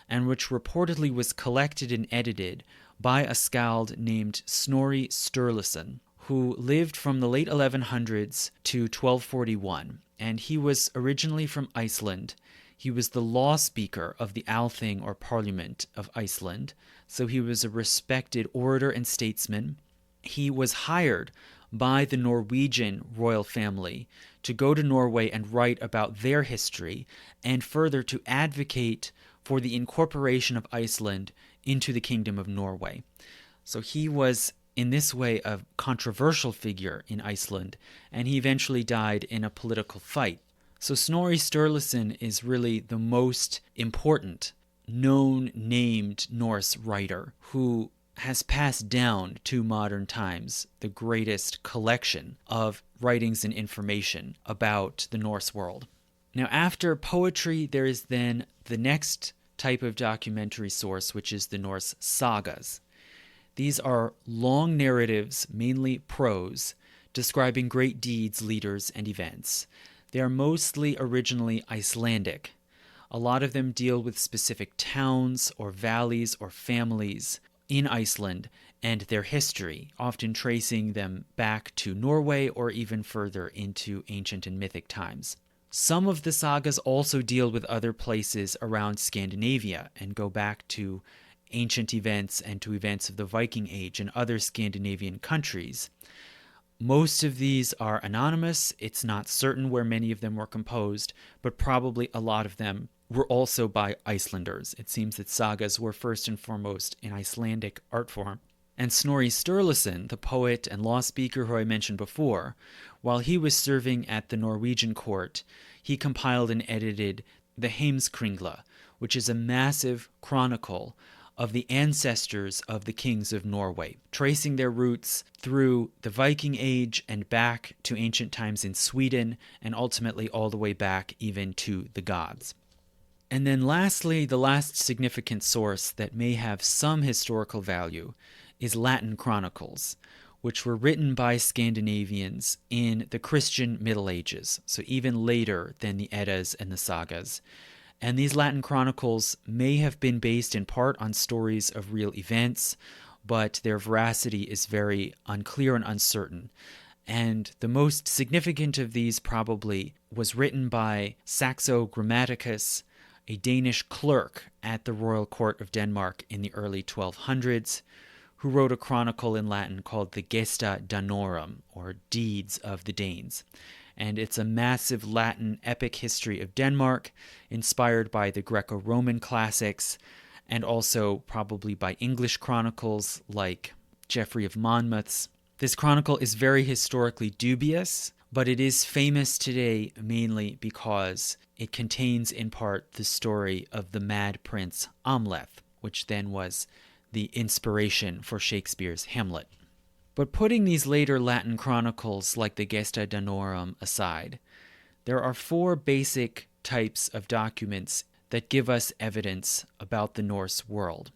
and which reportedly was collected and edited by a skald named Snorri Sturluson, who lived from the late 1100s to 1241, and he was originally from Iceland. He was the law speaker of the Althing or Parliament of Iceland, so he was a respected orator and statesman. He was hired by the Norwegian royal family to go to Norway and write about their history, and further to advocate for the incorporation of Iceland into the Kingdom of Norway. So he was, in this way, a controversial figure in Iceland, and he eventually died in a political fight. So Snorri Sturluson is really the most important known named Norse writer who has passed down to modern times the greatest collection of writings and information about the Norse world. Now, after poetry, there is then the next type of documentary source, which is the Norse sagas. These are long narratives, mainly prose, describing great deeds, leaders, and events. They are mostly originally Icelandic. A lot of them deal with specific towns or valleys or families in Iceland and their history, often tracing them back to Norway or even further into ancient and mythic times. Some of the sagas also deal with other places around Scandinavia and go back to ancient events and to events of the Viking Age and other Scandinavian countries. Most of these are anonymous. It's not certain where many of them were composed, but probably a lot of them were also by Icelanders. It seems that sagas were first and foremost an Icelandic art form. And Snorri Sturluson, the poet and law speaker who I mentioned before, while he was serving at the Norwegian court, he compiled and edited the Heimskringla, which is a massive chronicle of the ancestors of the kings of Norway, tracing their roots through the Viking Age and back to ancient times in Sweden, and ultimately all the way back even to the gods. And then lastly, the last significant source that may have some historical value is Latin Chronicles, which were written by Scandinavians in the Christian Middle Ages, so even later than the Eddas and the sagas. And these Latin chronicles may have been based in part on stories of real events, but their veracity is very unclear and uncertain. And the most significant of these probably was written by Saxo Grammaticus, a Danish clerk at the royal court of Denmark in the early 1200s, who wrote a chronicle in Latin called the Gesta Danorum, or Deeds of the Danes. And it's a massive Latin epic history of Denmark, inspired by the Greco-Roman classics, and also probably by English chronicles like Geoffrey of Monmouth's. This chronicle is very historically dubious, but it is famous today mainly because it contains in part the story of the Mad Prince Amleth, which then was the inspiration for Shakespeare's Hamlet. But putting these later Latin chronicles like the Gesta Danorum aside, there are 4 basic types of documents that give us evidence about the Norse world.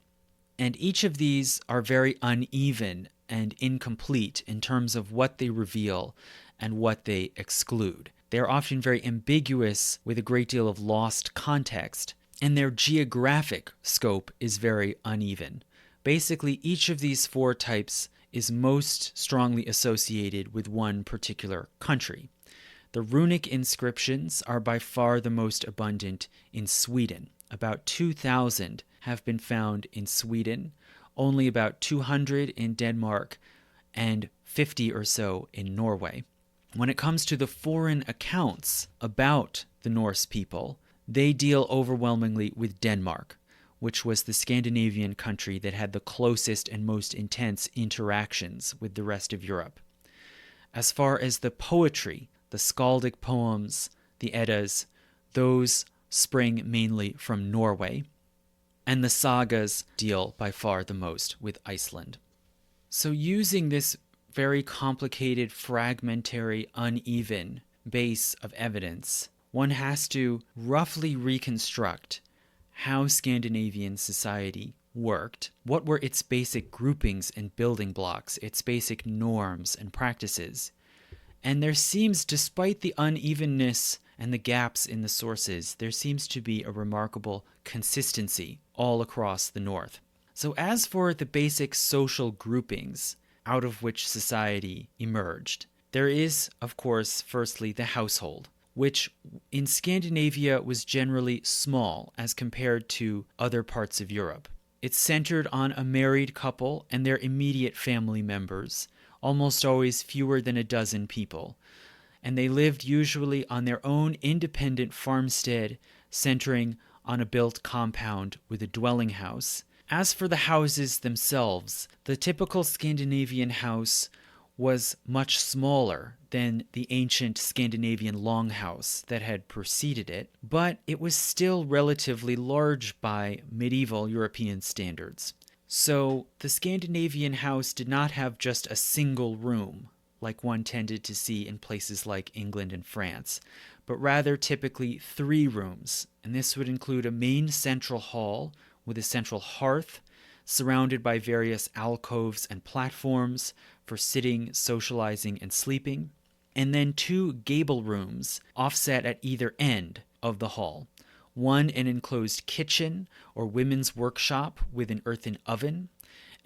And each of these are very uneven and incomplete in terms of what they reveal and what they exclude. They are often very ambiguous with a great deal of lost context, and their geographic scope is very uneven. Basically, each of these 4 types is most strongly associated with one particular country. The runic inscriptions are by far the most abundant in Sweden. About 2,000 have been found in Sweden, only about 200 in Denmark, and 50 or so in Norway. When it comes to the foreign accounts about the Norse people, they deal overwhelmingly with Denmark, which was the Scandinavian country that had the closest and most intense interactions with the rest of Europe. As far as the poetry, the skaldic poems, the Eddas, those spring mainly from Norway, and the sagas deal by far the most with Iceland. So using this very complicated, fragmentary, uneven base of evidence, one has to roughly reconstruct how Scandinavian society worked, what were its basic groupings and building blocks, its basic norms and practices. And there seems, despite the unevenness and the gaps in the sources, there seems to be a remarkable consistency all across the North. So as for the basic social groupings out of which society emerged, there is, of course, firstly, the household, which in Scandinavia was generally small as compared to other parts of Europe. It's centered on a married couple and their immediate family members, almost always fewer than a dozen people, and they lived usually on their own independent farmstead, centering on a built compound with a dwelling house. As for the houses themselves, the typical Scandinavian house was much smaller than the ancient Scandinavian longhouse that had preceded it, but it was still relatively large by medieval European standards. So the Scandinavian house did not have just a single room, like one tended to see in places like England and France, but rather typically 3 rooms, and this would include a main central hall with a central hearth, surrounded by various alcoves and platforms for sitting, socializing, and sleeping, and then 2 gable rooms offset at either end of the hall. One an enclosed kitchen or women's workshop with an earthen oven,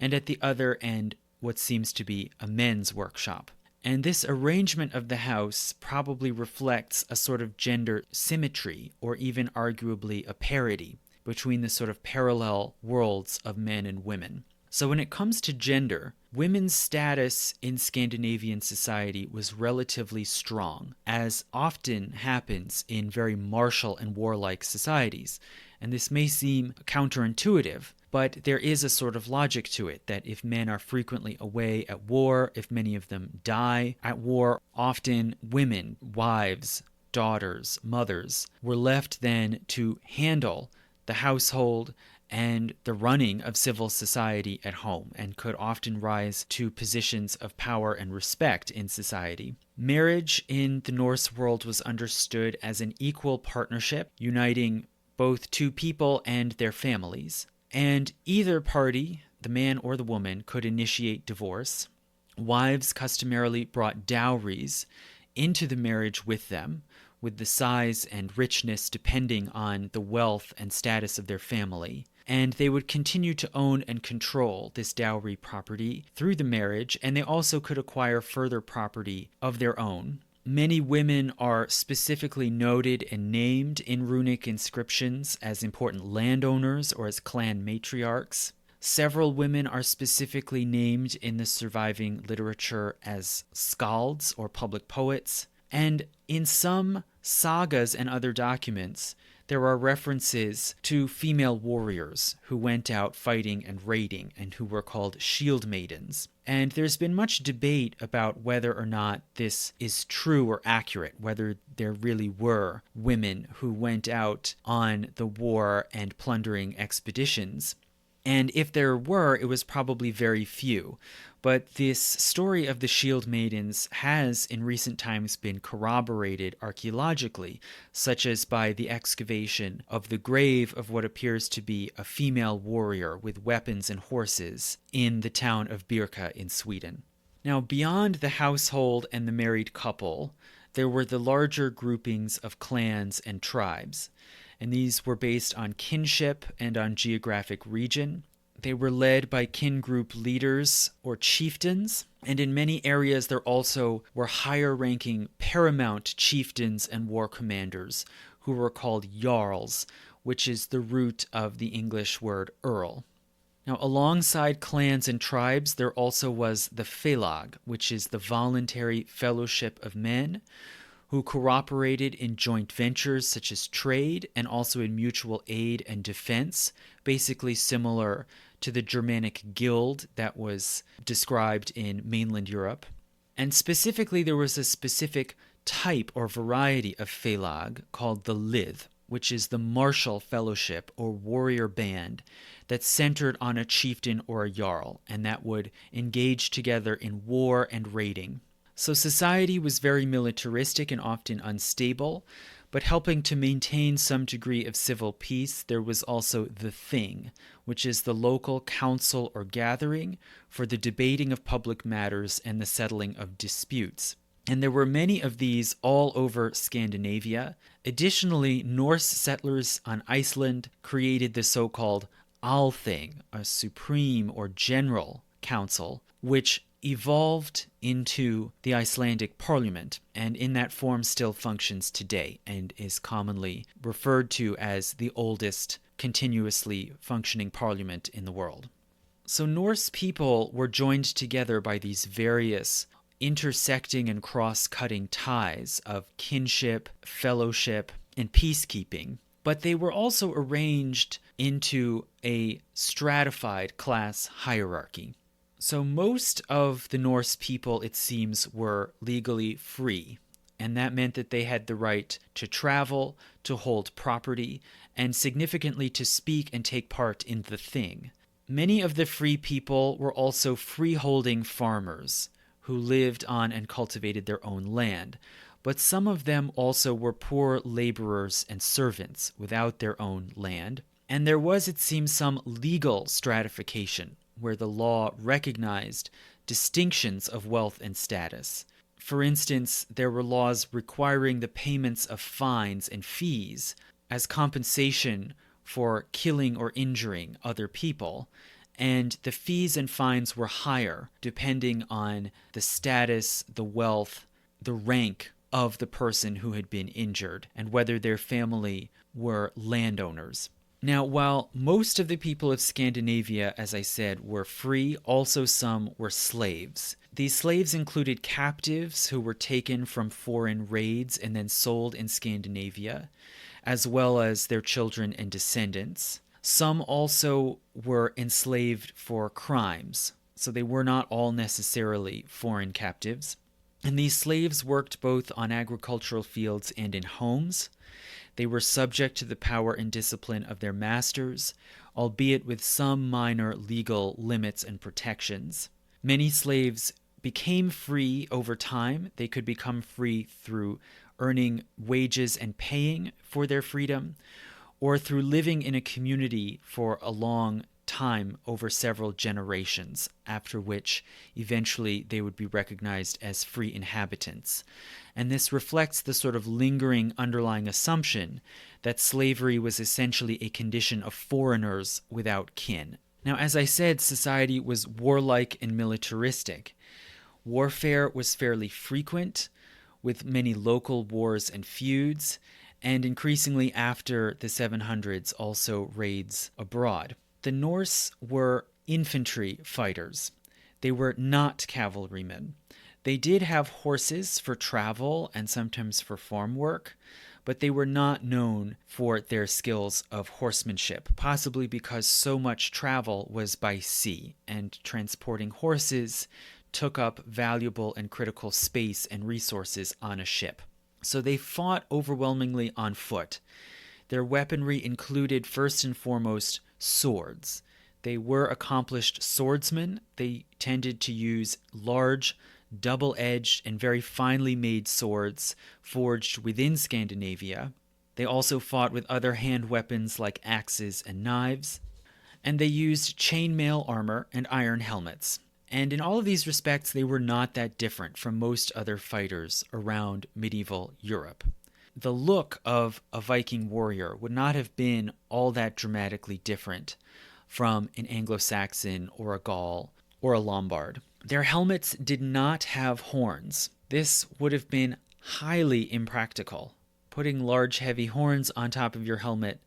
and at the other end what seems to be a men's workshop. And this arrangement of the house probably reflects a sort of gender symmetry, or even arguably a parity, between the sort of parallel worlds of men and women. So when it comes to gender, women's status in Scandinavian society was relatively strong, as often happens in very martial and warlike societies. And this may seem counterintuitive, but there is a sort of logic to it, that if men are frequently away at war, if many of them die at war, often women, wives, daughters, mothers, were left then to handle the household and the running of civil society at home, and could often rise to positions of power and respect in society. Marriage in the Norse world was understood as an equal partnership, uniting both 2 people and their families. And either party, the man or the woman, could initiate divorce. Wives customarily brought dowries into the marriage with them, with the size and richness depending on the wealth and status of their family. And they would continue to own and control this dowry property through the marriage, and they also could acquire further property of their own. Many women are specifically noted and named in runic inscriptions as important landowners or as clan matriarchs. Several women are specifically named in the surviving literature as skalds or public poets. And in some sagas and other documents, there are references to female warriors who went out fighting and raiding and who were called shield maidens. And there's been much debate about whether or not this is true or accurate, whether there really were women who went out on the war and plundering expeditions. And if there were, it was probably very few. But this story of the shield maidens has in recent times been corroborated archaeologically, such as by the excavation of the grave of what appears to be a female warrior with weapons and horses in the town of Birka in Sweden. Now, beyond the household and the married couple, there were the larger groupings of clans and tribes. And these were based on kinship and on geographic region. They were led by kin group leaders or chieftains, and in many areas there also were higher-ranking paramount chieftains and war commanders who were called jarls, which is the root of the English word earl. Now, alongside clans and tribes, there also was the felag, which is the voluntary fellowship of men, who cooperated in joint ventures such as trade and also in mutual aid and defense, basically similar to the Germanic guild that was described in mainland Europe. And specifically, there was a specific type or variety of felag called the lith, which is the martial fellowship or warrior band that centered on a chieftain or a jarl, and that would engage together in war and raiding. So society was very militaristic and often unstable, but helping to maintain some degree of civil peace, there was also the thing, which is the local council or gathering for the debating of public matters and the settling of disputes. And there were many of these all over Scandinavia. Additionally, Norse settlers on Iceland created the so-called Althing, a supreme or general council, which evolved into the Icelandic parliament, and in that form still functions today and is commonly referred to as the oldest continuously functioning parliament in the world. So Norse people were joined together by these various intersecting and cross-cutting ties of kinship, fellowship, and peacekeeping, but they were also arranged into a stratified class hierarchy. So most of the Norse people, it seems, were legally free, and that meant that they had the right to travel, to hold property, and significantly to speak and take part in the thing. Many of the free people were also freeholding farmers who lived on and cultivated their own land, but some of them also were poor laborers and servants without their own land, and there was, it seems, some legal stratification where the law recognized distinctions of wealth and status. For instance, there were laws requiring the payments of fines and fees as compensation for killing or injuring other people, and the fees and fines were higher depending on the status, the wealth, the rank of the person who had been injured, and whether their family were landowners. Now, while most of the people of Scandinavia, as I said, were free, also some were slaves. These slaves included captives who were taken from foreign raids and then sold in Scandinavia, as well as their children and descendants. Some also were enslaved for crimes, so they were not all necessarily foreign captives. And these slaves worked both on agricultural fields and in homes. They were subject to the power and discipline of their masters, albeit with some minor legal limits and protections. Many slaves became free over time. They could become free through earning wages and paying for their freedom, or through living in a community for a long time over several generations, after which eventually they would be recognized as free inhabitants. And this reflects the sort of lingering underlying assumption that slavery was essentially a condition of foreigners without kin. Now, as I said, society was warlike and militaristic. Warfare was fairly frequent, with many local wars and feuds, and increasingly after the 700s also raids abroad. The Norse were infantry fighters. They were not cavalrymen. They did have horses for travel and sometimes for farm work, but they were not known for their skills of horsemanship, possibly because so much travel was by sea, and transporting horses took up valuable and critical space and resources on a ship. So they fought overwhelmingly on foot. Their weaponry included, first and foremost, swords. They were accomplished swordsmen. They tended to use large, double-edged, and very finely made swords forged within Scandinavia. They also fought with other hand weapons like axes and knives. And they used chainmail armor and iron helmets. And in all of these respects, they were not that different from most other fighters around medieval Europe. The look of a Viking warrior would not have been all that dramatically different from an Anglo-Saxon or a Gaul or a Lombard. Their helmets did not have horns. This would have been highly impractical. Putting large, heavy horns on top of your helmet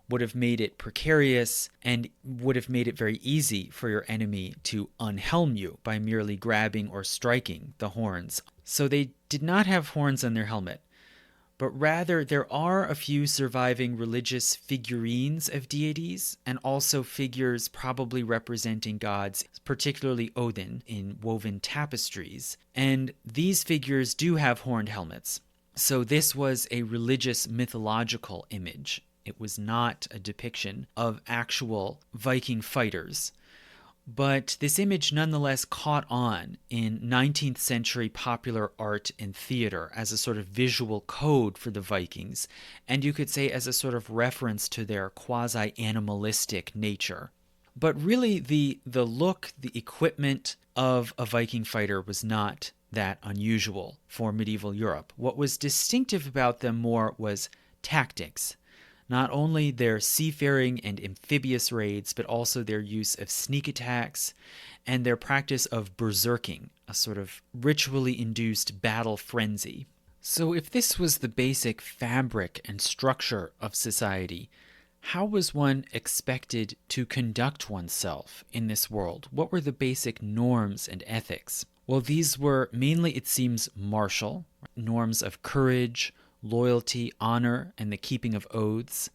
would have made it precarious and would have made it very easy for your enemy to unhelm you by merely grabbing or striking the horns. So they did not have horns on their helmet, but rather there are a few surviving religious figurines of deities and also figures probably representing gods, particularly Odin, in woven tapestries. And these figures do have horned helmets. So this was a religious mythological image. It was not a depiction of actual Viking fighters. But this image nonetheless caught on in 19th century popular art and theater as a sort of visual code for the Vikings, and you could say as a sort of reference to their quasi-animalistic nature. But really, the look, the equipment of a Viking fighter was not that unusual for medieval Europe. What was distinctive about them more was tactics. Not only their seafaring and amphibious raids, but also their use of sneak attacks and their practice of berserking, a sort of ritually induced battle frenzy. So if this was the basic fabric and structure of society, how was one expected to conduct oneself in this world? What were the basic norms and ethics? Well, these were mainly, it seems, martial, norms of courage, loyalty, honor, and the keeping of oaths.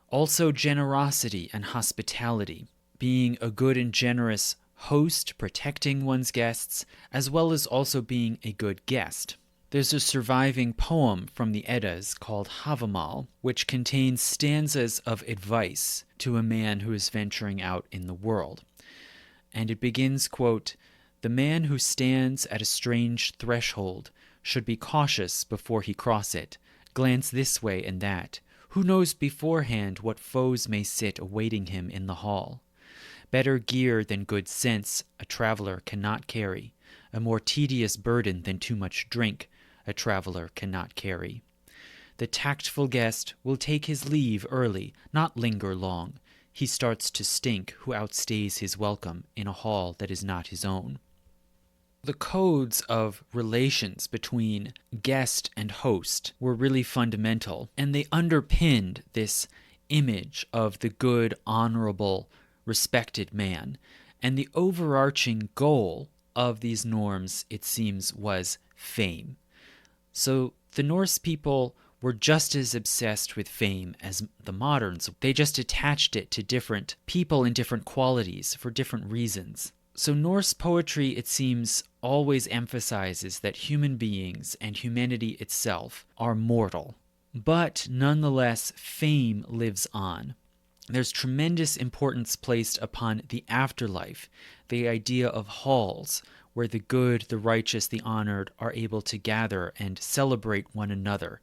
Also generosity and hospitality, being a good and generous host, protecting one's guests, as well as also being a good guest. There's a surviving poem from the Eddas called Havamal, which contains stanzas of advice to a man who is venturing out in the world. And it begins, quote, "The man who stands at a strange threshold should be cautious before he cross it, glance this way and that. Who knows beforehand what foes may sit awaiting him in the hall? Better gear than good sense a traveler cannot carry. A more tedious burden than too much drink a traveler cannot carry. The tactful guest will take his leave early, not linger long. He starts to stink who outstays his welcome in a hall that is not his own." The codes of relations between guest and host were really fundamental, and they underpinned this image of the good, honorable, respected man. And the overarching goal of these norms, it seems, was fame. So the Norse people were just as obsessed with fame as the moderns. They just attached it to different people and different qualities for different reasons. So Norse poetry, it seems, always emphasizes that human beings and humanity itself are mortal. But nonetheless, fame lives on. There's tremendous importance placed upon the afterlife, the idea of halls, where the good, the righteous, the honored are able to gather and celebrate one another.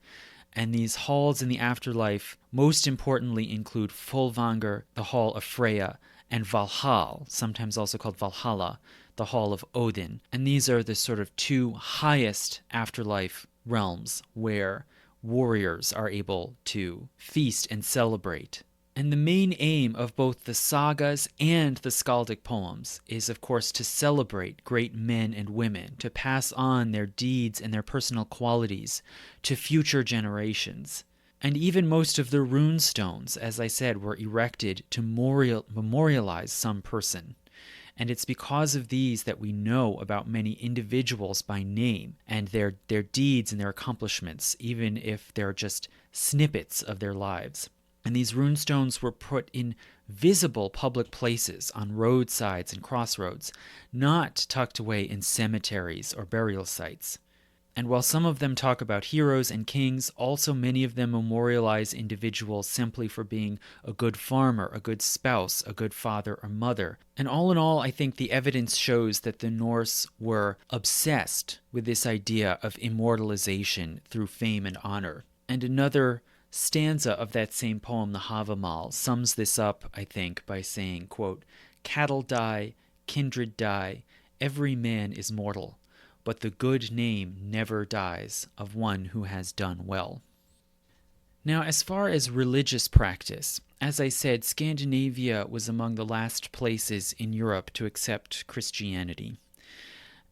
And these halls in the afterlife most importantly include Folvangur, the Hall of Freya, and Valhall, sometimes also called Valhalla, the Hall of Odin. And these are the sort of two highest afterlife realms where warriors are able to feast and celebrate And the main aim of both the sagas and the skaldic poems is, of course, to celebrate great men and women, to pass on their deeds and their personal qualities to future generations. And even most of the rune stones, as I said, were erected to memorialize some person. And it's because of these that we know about many individuals by name and their deeds and their accomplishments, even if they're just snippets of their lives. And these runestones were put in visible public places on roadsides and crossroads, not tucked away in cemeteries or burial sites. And while some of them talk about heroes and kings, also many of them memorialize individuals simply for being a good farmer, a good spouse, a good father or mother. And all in all, I think the evidence shows that the Norse were obsessed with this idea of immortalization through fame and honor. And another stanza of that same poem, the Havamal, sums this up, I think, by saying, quote, "Cattle die, kindred die, every man is mortal, but the good name never dies of one who has done well." Now, as far as religious practice, as I said, Scandinavia was among the last places in Europe to accept Christianity.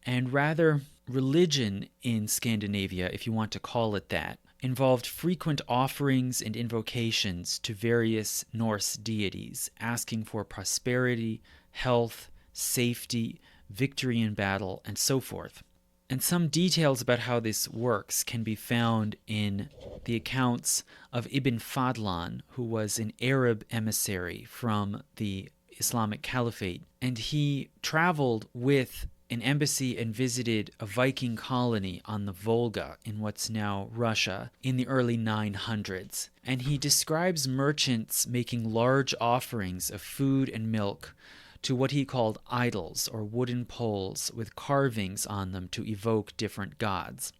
And rather, religion in Scandinavia, if you want to call it that, involved frequent offerings and invocations to various Norse deities, asking for prosperity, health, safety, victory in battle, and so forth. And some details about how this works can be found in the accounts of Ibn Fadlan, who was an Arab emissary from the Islamic Caliphate. And he traveled with an embassy and visited a Viking colony on the Volga in what's now Russia in the early 900s. And he describes merchants making large offerings of food and milk to what he called idols, or wooden poles with carvings on them to evoke different gods.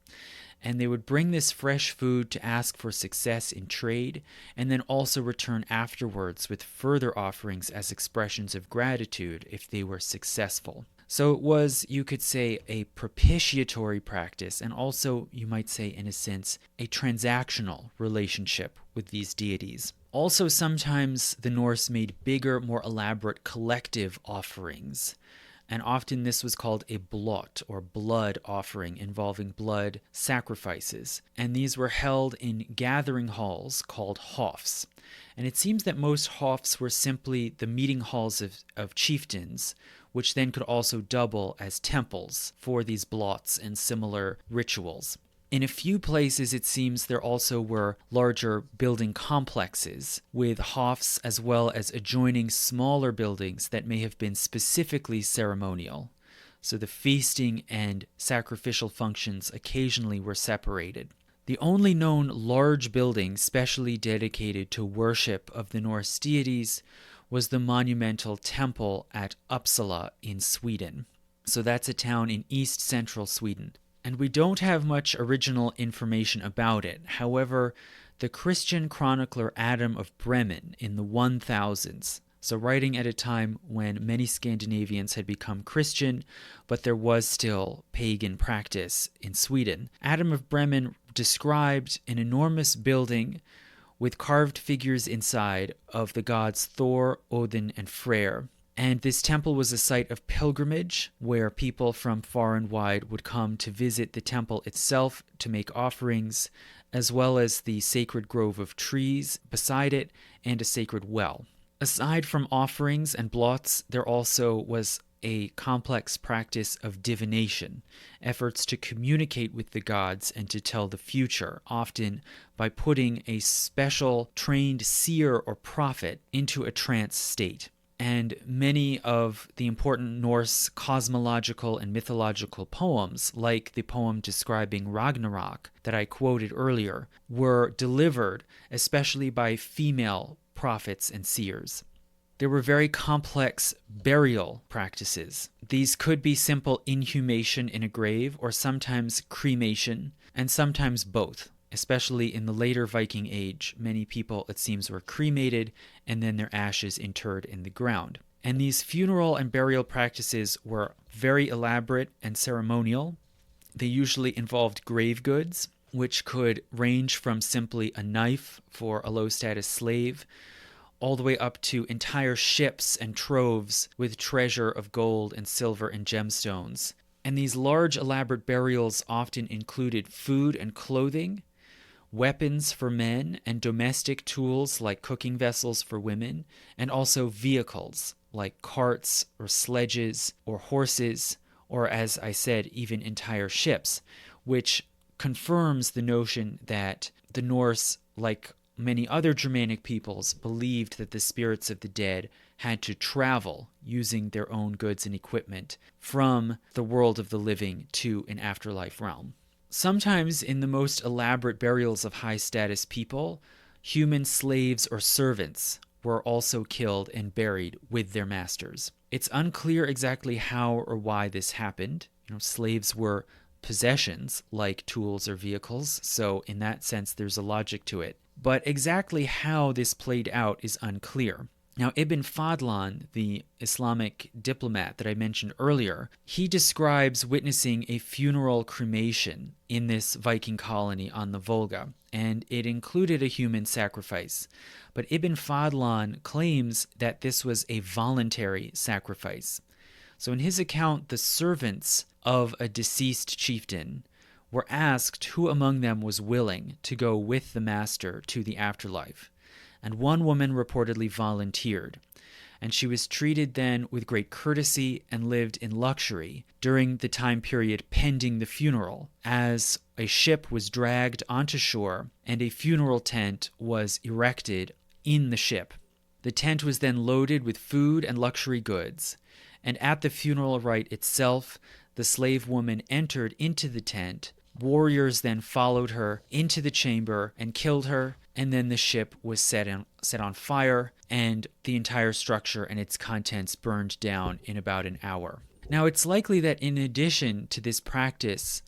And they would bring this fresh food to ask for success in trade, and then also return afterwards with further offerings as expressions of gratitude if they were successful. So it was, you could say, a propitiatory practice, and also, you might say, in a sense, a transactional relationship with these deities. Also, sometimes the Norse made bigger, more elaborate collective offerings, and often this was called a blot, or blood offering, involving blood sacrifices. And these were held in gathering halls called hofs. And it seems that most hofs were simply the meeting halls of chieftains, which then could also double as temples for these blots and similar rituals. In a few places, it seems there also were larger building complexes with hofs as well as adjoining smaller buildings that may have been specifically ceremonial. So the feasting and sacrificial functions occasionally were separated. The only known large building specially dedicated to worship of the Norse deities was the monumental temple at Uppsala in Sweden. So that's a town in east-central Sweden. And we don't have much original information about it. However, the Christian chronicler Adam of Bremen in the 1000s, so writing at a time when many Scandinavians had become Christian, but there was still pagan practice in Sweden, Adam of Bremen described an enormous building with carved figures inside of the gods Thor, Odin, and Freyr. And this temple was a site of pilgrimage where people from far and wide would come to visit the temple itself to make offerings, as well as the sacred grove of trees beside it and a sacred well. Aside from offerings and blots, there also was a complex practice of divination, efforts to communicate with the gods and to tell the future, often by putting a special trained seer or prophet into a trance state. And many of the important Norse cosmological and mythological poems, like the poem describing Ragnarok that I quoted earlier, were delivered especially by female prophets and seers. There were very complex burial practices. These could be simple inhumation in a grave, or sometimes cremation, and sometimes both. Especially in the later Viking age, many people, it seems, were cremated and then their ashes interred in the ground. And these funeral and burial practices were very elaborate and ceremonial. They usually involved grave goods, which could range from simply a knife for a low-status slave, all the way up to entire ships and troves with treasure of gold and silver and gemstones. And these large, elaborate burials often included food and clothing, weapons for men, and domestic tools like cooking vessels for women, and also vehicles like carts or sledges or horses, or as I said, even entire ships, which confirms the notion that the Norse, like many other Germanic peoples, believed that the spirits of the dead had to travel using their own goods and equipment from the world of the living to an afterlife realm. Sometimes in the most elaborate burials of high-status people, human slaves or servants were also killed and buried with their masters. It's unclear exactly how or why this happened. Slaves were possessions like tools or vehicles, so in that sense there's a logic to it. But exactly how this played out is unclear. Now, Ibn Fadlan, the Islamic diplomat that I mentioned earlier, he describes witnessing a funeral cremation in this Viking colony on the Volga, and it included a human sacrifice. But Ibn Fadlan claims that this was a voluntary sacrifice. So in his account, the servants of a deceased chieftain were asked who among them was willing to go with the master to the afterlife. And one woman reportedly volunteered, and she was treated then with great courtesy and lived in luxury during the time period pending the funeral, as a ship was dragged onto shore and a funeral tent was erected in the ship. The tent was then loaded with food and luxury goods, and at the funeral rite itself, the slave woman entered into the tent. Warriors then followed her into the chamber and killed her, and then the ship was set on fire, and the entire structure and its contents burned down in about an hour. Now, it's likely that in addition to this practice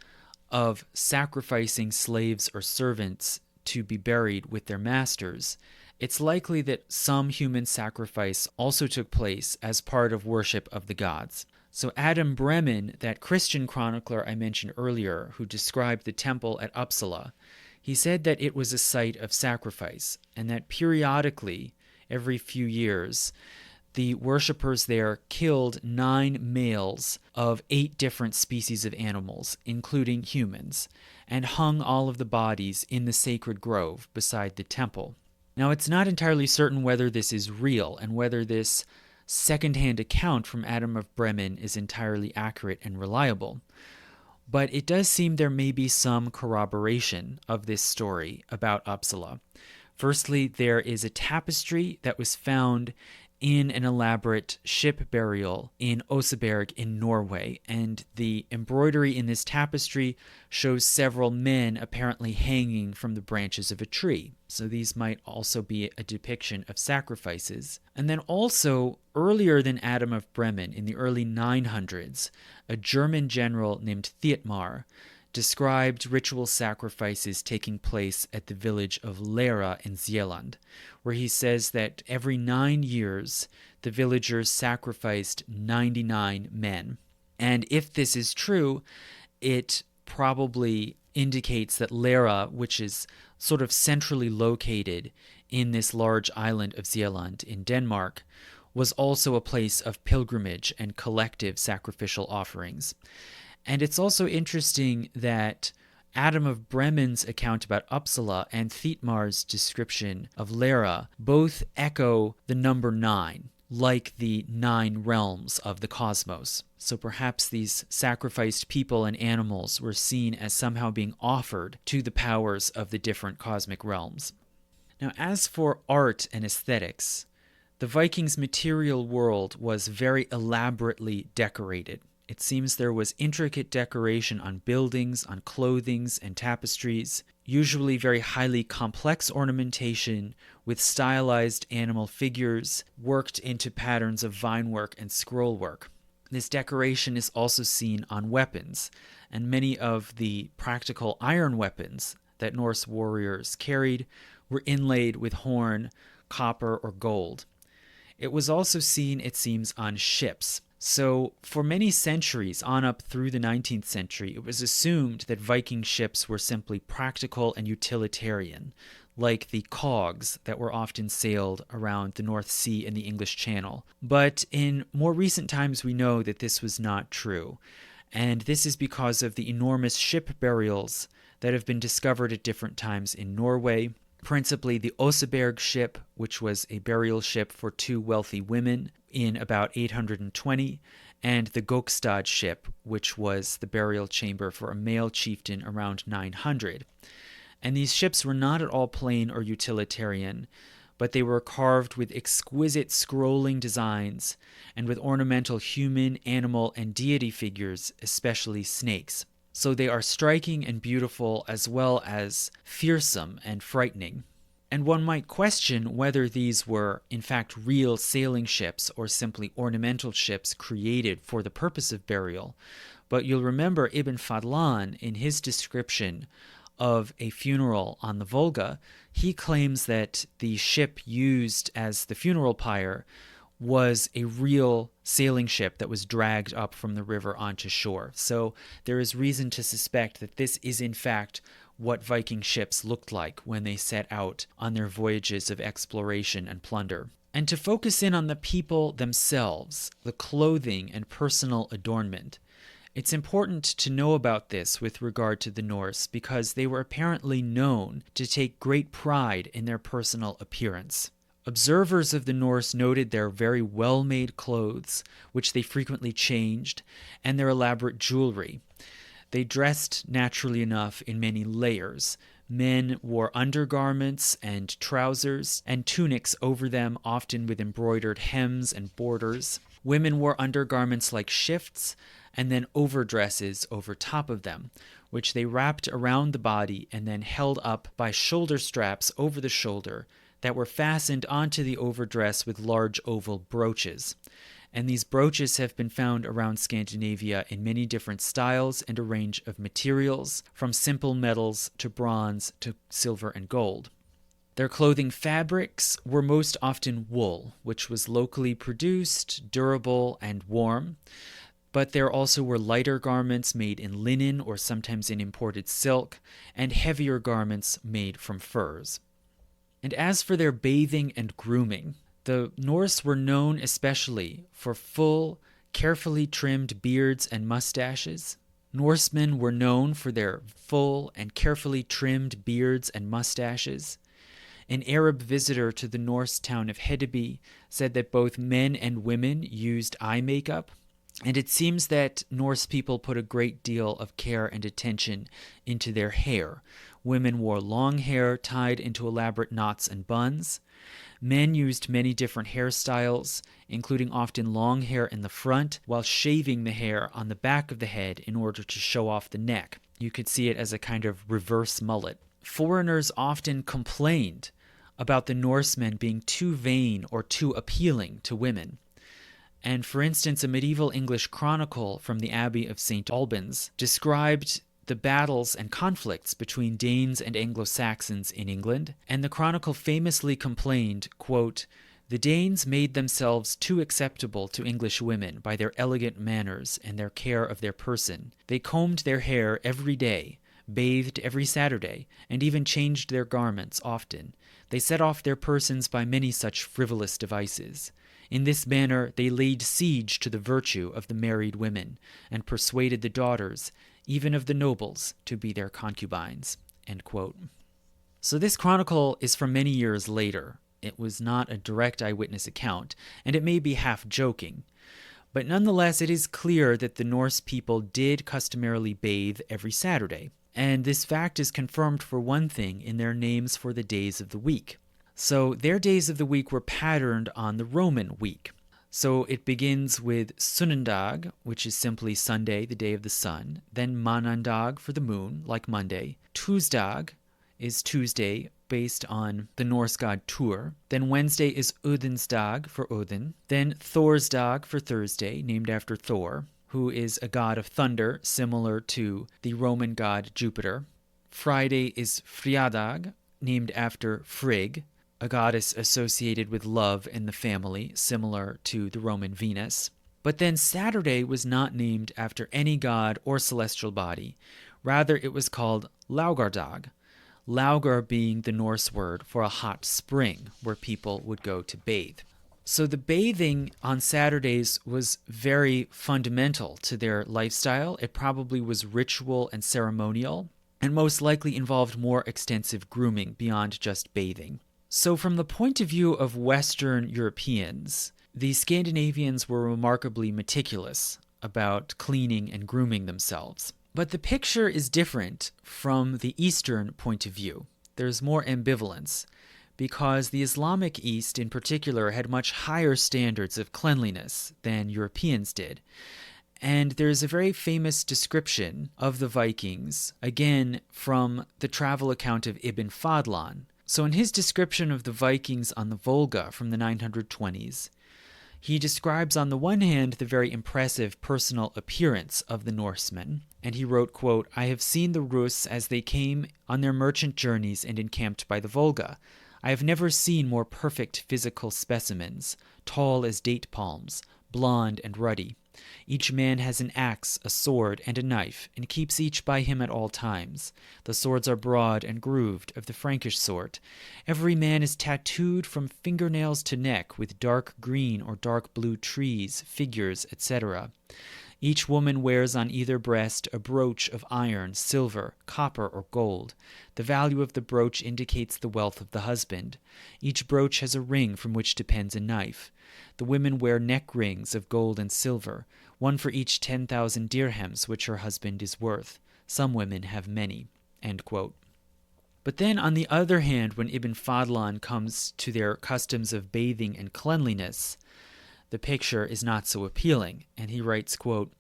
of sacrificing slaves or servants to be buried with their masters, it's likely that some human sacrifice also took place as part of worship of the gods. So Adam Bremen, that Christian chronicler I mentioned earlier, who described the temple at Uppsala, he said that it was a site of sacrifice, and that periodically, every few years, the worshippers there killed 9 males of 8 different species of animals, including humans, and hung all of the bodies in the sacred grove beside the temple. Now, it's not entirely certain whether this is real and whether this second-hand account from Adam of Bremen is entirely accurate and reliable. But it does seem there may be some corroboration of this story about Uppsala. Firstly, there is a tapestry that was found in an elaborate ship burial in Oseberg in Norway, and the embroidery in this tapestry shows several men apparently hanging from the branches of a tree. So these might also be a depiction of sacrifices. And then also, earlier than Adam of Bremen, in the early 900s, a German general named Thietmar described ritual sacrifices taking place at the village of Lera in Zealand, where he says that every 9 years the villagers sacrificed 99 men. And if this is true, it probably indicates that Lera, which is sort of centrally located in this large island of Zealand in Denmark, was also a place of pilgrimage and collective sacrificial offerings. And it's also interesting that Adam of Bremen's account about Uppsala and Thietmar's description of Lera both echo the number 9, like the 9 realms of the cosmos. So perhaps these sacrificed people and animals were seen as somehow being offered to the powers of the different cosmic realms. Now, as for art and aesthetics, the Vikings' material world was very elaborately decorated. It seems there was intricate decoration on buildings, on clothings, and tapestries, usually very highly complex ornamentation with stylized animal figures worked into patterns of vine work and scroll work. This decoration is also seen on weapons, and many of the practical iron weapons that Norse warriors carried were inlaid with horn, copper, or gold. It was also seen, it seems, on ships. So for many centuries, on up through the 19th century, it was assumed that Viking ships were simply practical and utilitarian, like the cogs that were often sailed around the North Sea and the English Channel. But in more recent times, we know that this was not true. And this is because of the enormous ship burials that have been discovered at different times in Norway, principally the Oseberg ship, which was a burial ship for 2 wealthy women in about 820, and the Gokstad ship, which was the burial chamber for a male chieftain around 900. And these ships were not at all plain or utilitarian, but they were carved with exquisite scrolling designs and with ornamental human, animal, and deity figures, especially snakes. So they are striking and beautiful as well as fearsome and frightening. And one might question whether these were in fact real sailing ships or simply ornamental ships created for the purpose of burial. But you'll remember Ibn Fadlan, in his description of a funeral on the Volga, he claims that the ship used as the funeral pyre was a real sailing ship that was dragged up from the river onto shore. So there is reason to suspect that this is in fact what Viking ships looked like when they set out on their voyages of exploration and plunder. And to focus in on the people themselves, the clothing and personal adornment, it's important to know about this with regard to the Norse because they were apparently known to take great pride in their personal appearance. Observers of the Norse noted their very well-made clothes, which they frequently changed, and their elaborate jewelry. They dressed, naturally enough, in many layers. Men wore undergarments and trousers and tunics over them, often with embroidered hems and borders. Women wore undergarments like shifts, and then overdresses over top of them, which they wrapped around the body and then held up by shoulder straps over the shoulder that were fastened onto the overdress with large oval brooches. And these brooches have been found around Scandinavia in many different styles and a range of materials, from simple metals to bronze to silver and gold. Their clothing fabrics were most often wool, which was locally produced, durable, and warm. But there also were lighter garments made in linen or sometimes in imported silk, and heavier garments made from furs. And as for their bathing and grooming, the Norse were known especially for full, carefully trimmed beards and mustaches. Norsemen were known for their full and carefully trimmed beards and mustaches. An Arab visitor to the Norse town of Hedeby said that both men and women used eye makeup, and it seems that Norse people put a great deal of care and attention into their hair. Women wore long hair tied into elaborate knots and buns. Men used many different hairstyles, including often long hair in the front, while shaving the hair on the back of the head in order to show off the neck. You could see it as a kind of reverse mullet. Foreigners often complained about the Norsemen being too vain or too appealing to women. And for instance, a medieval English chronicle from the Abbey of St. Albans described the battles and conflicts between Danes and Anglo-Saxons in England, and the chronicle famously complained, quote, "The Danes made themselves too acceptable to English women by their elegant manners and their care of their person. They combed their hair every day, bathed every Saturday, and even changed their garments often. They set off their persons by many such frivolous devices. In this manner they laid siege to the virtue of the married women, and persuaded the daughters, even of the nobles, to be their concubines." End quote. So this chronicle is from many years later. It was not a direct eyewitness account, and it may be half joking. But nonetheless, it is clear that the Norse people did customarily bathe every Saturday. And this fact is confirmed, for one thing, in their names for the days of the week. So their days of the week were patterned on the Roman week. So it begins with Sunnundag, which is simply Sunday, the day of the sun. Then Manandag for the moon, like Monday. Tuesdag is Tuesday, based on the Norse god Tur. Then Wednesday is Odinsdag for Odin. Then Thorsdag for Thursday, named after Thor, who is a god of thunder, similar to the Roman god Jupiter. Friday is Friadag, named after Frigg, a goddess associated with love in the family, similar to the Roman Venus. But then Saturday was not named after any god or celestial body. Rather, it was called Laugardag. Laugar being the Norse word for a hot spring where people would go to bathe. So the bathing on Saturdays was very fundamental to their lifestyle. It probably was ritual and ceremonial, and most likely involved more extensive grooming beyond just bathing. So from the point of view of Western Europeans, the Scandinavians were remarkably meticulous about cleaning and grooming themselves. But the picture is different from the Eastern point of view. There's more ambivalence, because the Islamic East in particular had much higher standards of cleanliness than Europeans did. And there's a very famous description of the Vikings, again from the travel account of Ibn Fadlan. So in his description of the Vikings on the Volga from the 920s, he describes on the one hand the very impressive personal appearance of the Norsemen, and he wrote, quote, "I have seen the Rus as they came on their merchant journeys and encamped by the Volga. I have never seen more perfect physical specimens, tall as date palms, blond and ruddy. Each man has an axe, a sword, and a knife, and keeps each by him at all times. The swords are broad and grooved, of the Frankish sort. Every man is tattooed from fingernails to neck with dark green or dark blue trees, figures, etc. Each woman wears on either breast a brooch of iron, silver, copper, or gold. The value of the brooch indicates the wealth of the husband. Each brooch has a ring from which depends a knife. The women wear neck rings of gold and silver, one for each 10,000 dirhams which her husband is worth. Some women have many." End quote. But then, on the other hand, when Ibn Fadlan comes to their customs of bathing and cleanliness, the picture is not so appealing, and he writes, quote,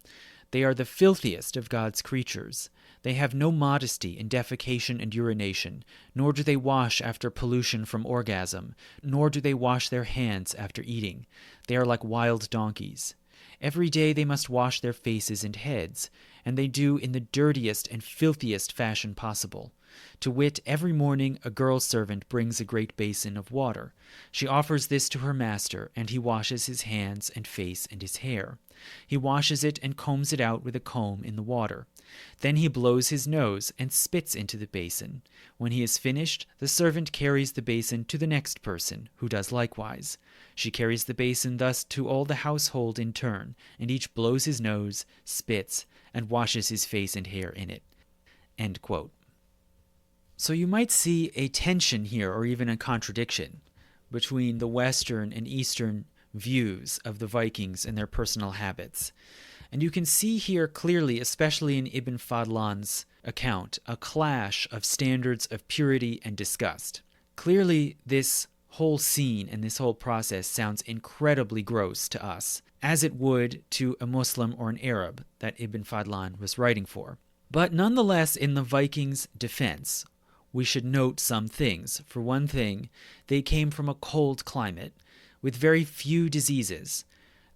"They are the filthiest of God's creatures. They have no modesty in defecation and urination, nor do they wash after pollution from orgasm, nor do they wash their hands after eating. They are like wild donkeys. Every day they must wash their faces and heads, and they do in the dirtiest and filthiest fashion possible. To wit, every morning a girl servant brings a great basin of water. She offers this to her master, and he washes his hands and face and his hair. He washes it and combs it out with a comb in the water. Then he blows his nose and spits into the basin. When he is finished, the servant carries the basin to the next person, who does likewise. She carries the basin thus to all the household in turn, and each blows his nose, spits, and washes his face and hair in it." End quote. So you might see a tension here, or even a contradiction, between the Western and Eastern views of the Vikings and their personal habits. And you can see here clearly, especially in Ibn Fadlan's account, a clash of standards of purity and disgust. Clearly, this whole scene and this whole process sounds incredibly gross to us, as it would to a Muslim or an Arab that Ibn Fadlan was writing for. But nonetheless, in the Vikings' defense, we should note some things. For one thing, they came from a cold climate with very few diseases.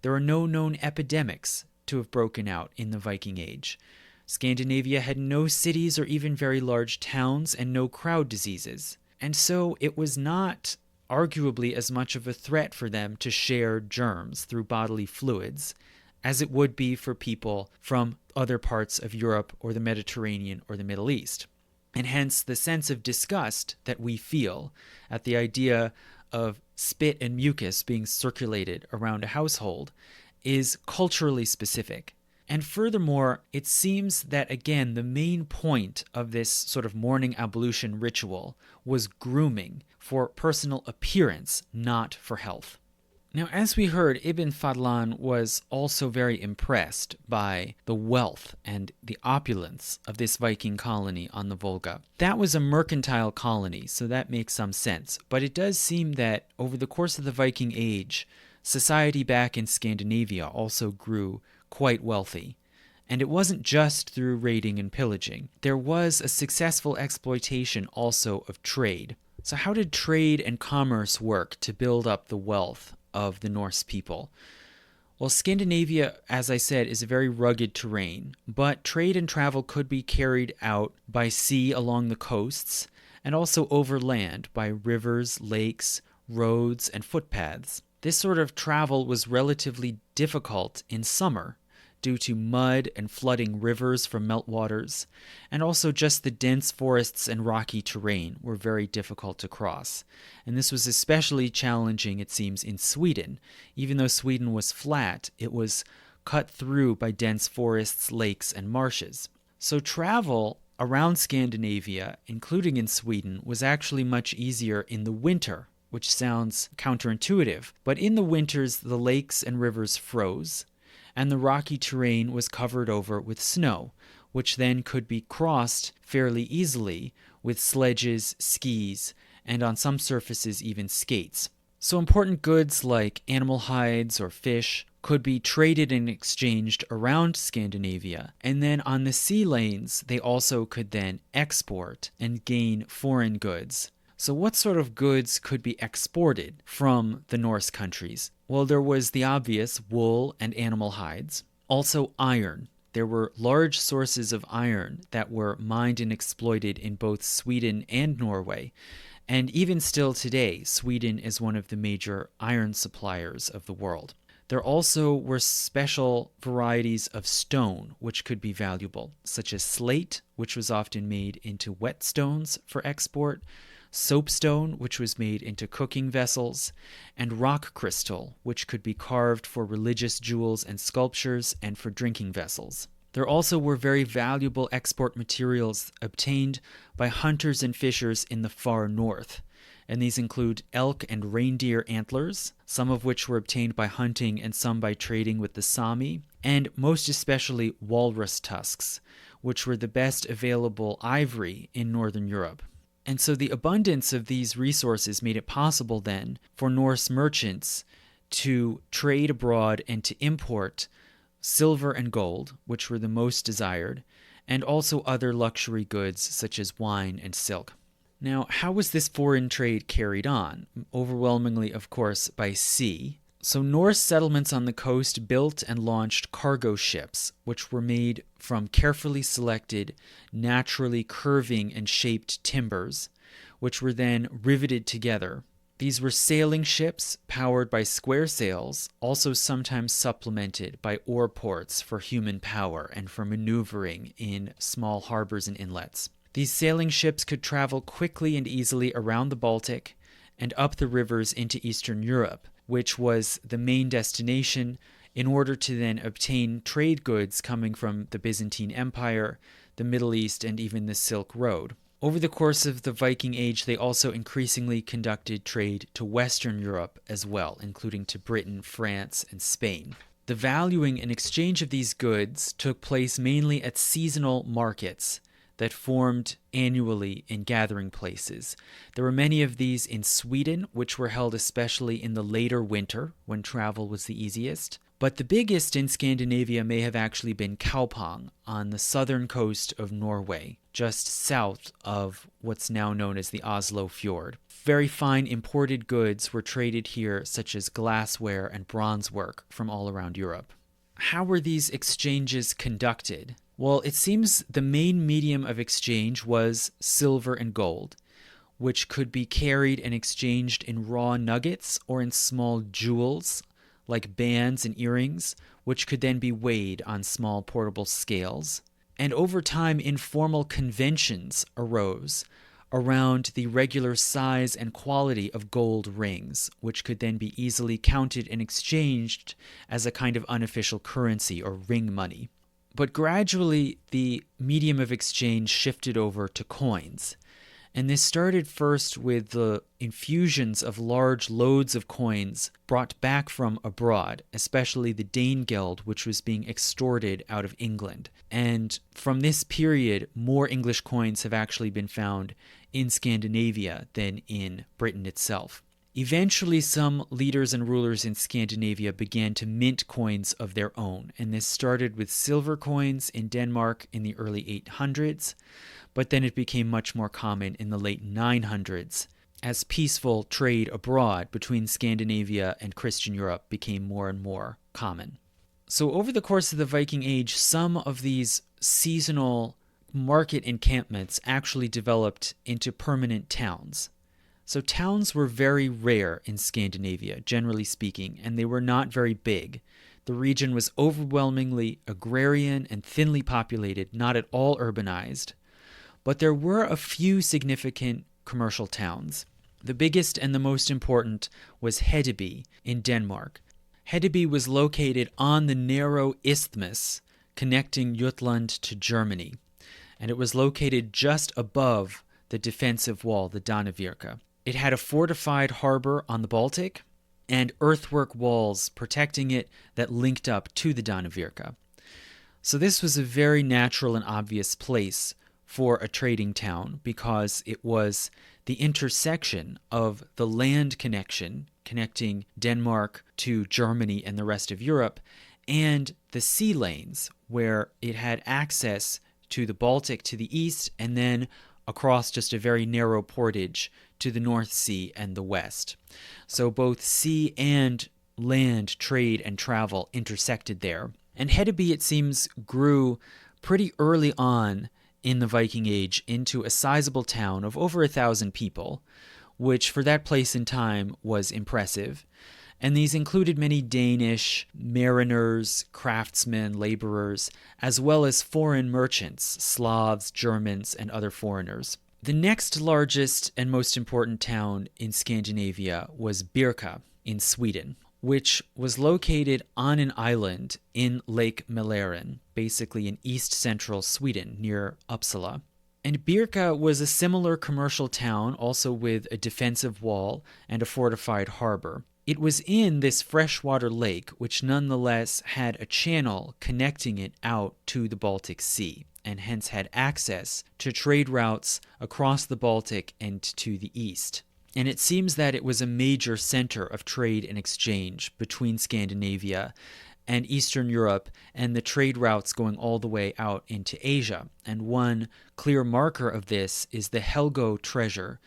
There are no known epidemics to have broken out in the Viking Age. Scandinavia had no cities or even very large towns and no crowd diseases. And so it was not arguably as much of a threat for them to share germs through bodily fluids as it would be for people from other parts of Europe or the Mediterranean or the Middle East. And hence the sense of disgust that we feel at the idea of spit and mucus being circulated around a household is culturally specific. And furthermore, it seems that, again, the main point of this sort of morning ablution ritual was grooming for personal appearance, not for health. Now, as we heard, Ibn Fadlan was also very impressed by the wealth and the opulence of this Viking colony on the Volga. That was a mercantile colony, so that makes some sense. But it does seem that over the course of the Viking Age, society back in Scandinavia also grew quite wealthy. And it wasn't just through raiding and pillaging. There was a successful exploitation also of trade. So how did trade and commerce work to build up the wealth of the Norse people? Well, Scandinavia, as I said, is a very rugged terrain, but trade and travel could be carried out by sea along the coasts and also over land by rivers, lakes, roads, and footpaths. This sort of travel was relatively difficult in summer due to mud and flooding rivers from meltwaters, and also just the dense forests and rocky terrain were very difficult to cross. And this was especially challenging, it seems, in Sweden. Even though Sweden was flat, it was cut through by dense forests, lakes, and marshes. So travel around Scandinavia, including in Sweden, was actually much easier in the winter, which sounds counterintuitive. But in the winters, the lakes and rivers froze, and the rocky terrain was covered over with snow, which then could be crossed fairly easily with sledges, skis, and on some surfaces even skates. So important goods like animal hides or fish could be traded and exchanged around Scandinavia, and then on the sea lanes they also could then export and gain foreign goods. So what sort of goods could be exported from the Norse countries? Well, there was the obvious wool and animal hides. Also iron. There were large sources of iron that were mined and exploited in both Sweden and Norway. And even still today, Sweden is one of the major iron suppliers of the world. There also were special varieties of stone which could be valuable, such as slate, which was often made into whetstones for export, soapstone, which was made into cooking vessels, and rock crystal, which could be carved for religious jewels and sculptures and for drinking vessels. There also were very valuable export materials obtained by hunters and fishers in the far north, and these include elk and reindeer antlers, some of which were obtained by hunting and some by trading with the Sami, and most especially walrus tusks, which were the best available ivory in Northern Europe. And so the abundance of these resources made it possible then for Norse merchants to trade abroad and to import silver and gold, which were the most desired, and also other luxury goods such as wine and silk. Now, how was this foreign trade carried on? Overwhelmingly, of course, by sea. So Norse settlements on the coast built and launched cargo ships, which were made from carefully selected, naturally curving and shaped timbers, which were then riveted together. These were sailing ships powered by square sails, also sometimes supplemented by oar ports for human power and for maneuvering in small harbors and inlets. These sailing ships could travel quickly and easily around the Baltic and up the rivers into Eastern Europe, which was the main destination, in order to then obtain trade goods coming from the Byzantine Empire, the Middle East, and even the Silk Road. Over the course of the Viking Age, they also increasingly conducted trade to Western Europe as well, including to Britain, France, and Spain. The valuing and exchange of these goods took place mainly at seasonal markets that formed annually in gathering places. There were many of these in Sweden, which were held especially in the later winter, when travel was the easiest. But the biggest in Scandinavia may have actually been Kaupang on the southern coast of Norway, just south of what's now known as the Oslo Fjord. Very fine imported goods were traded here, such as glassware and bronze work from all around Europe. How were these exchanges conducted? Well, it seems the main medium of exchange was silver and gold, which could be carried and exchanged in raw nuggets or in small jewels, like bands and earrings, which could then be weighed on small portable scales. And over time, informal conventions arose around the regular size and quality of gold rings, which could then be easily counted and exchanged as a kind of unofficial currency or ring money. But gradually, the medium of exchange shifted over to coins. And this started first with the infusions of large loads of coins brought back from abroad, especially the Danegeld, which was being extorted out of England. And from this period, more English coins have actually been found in Scandinavia than in Britain itself. Eventually, some leaders and rulers in Scandinavia began to mint coins of their own, and this started with silver coins in Denmark in the early 800s, but then it became much more common in the late 900s, as peaceful trade abroad between Scandinavia and Christian Europe became more and more common. So over the course of the Viking Age, some of these seasonal market encampments actually developed into permanent towns. So towns were very rare in Scandinavia, generally speaking, and they were not very big. The region was overwhelmingly agrarian and thinly populated, not at all urbanized. But there were a few significant commercial towns. The biggest and the most important was Hedeby in Denmark. Hedeby was located on the narrow isthmus connecting Jutland to Germany, and it was located just above the defensive wall, the Danevirke. It had a fortified harbor on the Baltic and earthwork walls protecting it that linked up to the Danevirke. So this was a very natural and obvious place for a trading town because it was the intersection of the land connection connecting Denmark to Germany and the rest of Europe, and the sea lanes where it had access to the Baltic to the east and then across just a very narrow portage to the North Sea and the west. So both sea and land trade and travel intersected there. And Hedeby, it seems, grew pretty early on in the Viking Age into a sizable town of over 1,000 people, which for that place and time was impressive. And these included many Danish mariners, craftsmen, laborers, as well as foreign merchants, Slavs, Germans, and other foreigners. The next largest and most important town in Scandinavia was Birka in Sweden, which was located on an island in Lake Mälaren, basically in east-central Sweden near Uppsala. And Birka was a similar commercial town, also with a defensive wall and a fortified harbor. It was in this freshwater lake, which nonetheless had a channel connecting it out to the Baltic Sea, and hence had access to trade routes across the Baltic and to the east. And it seems that it was a major center of trade and exchange between Scandinavia and Eastern Europe, and the trade routes going all the way out into Asia. And one clear marker of this is the Helgö treasure,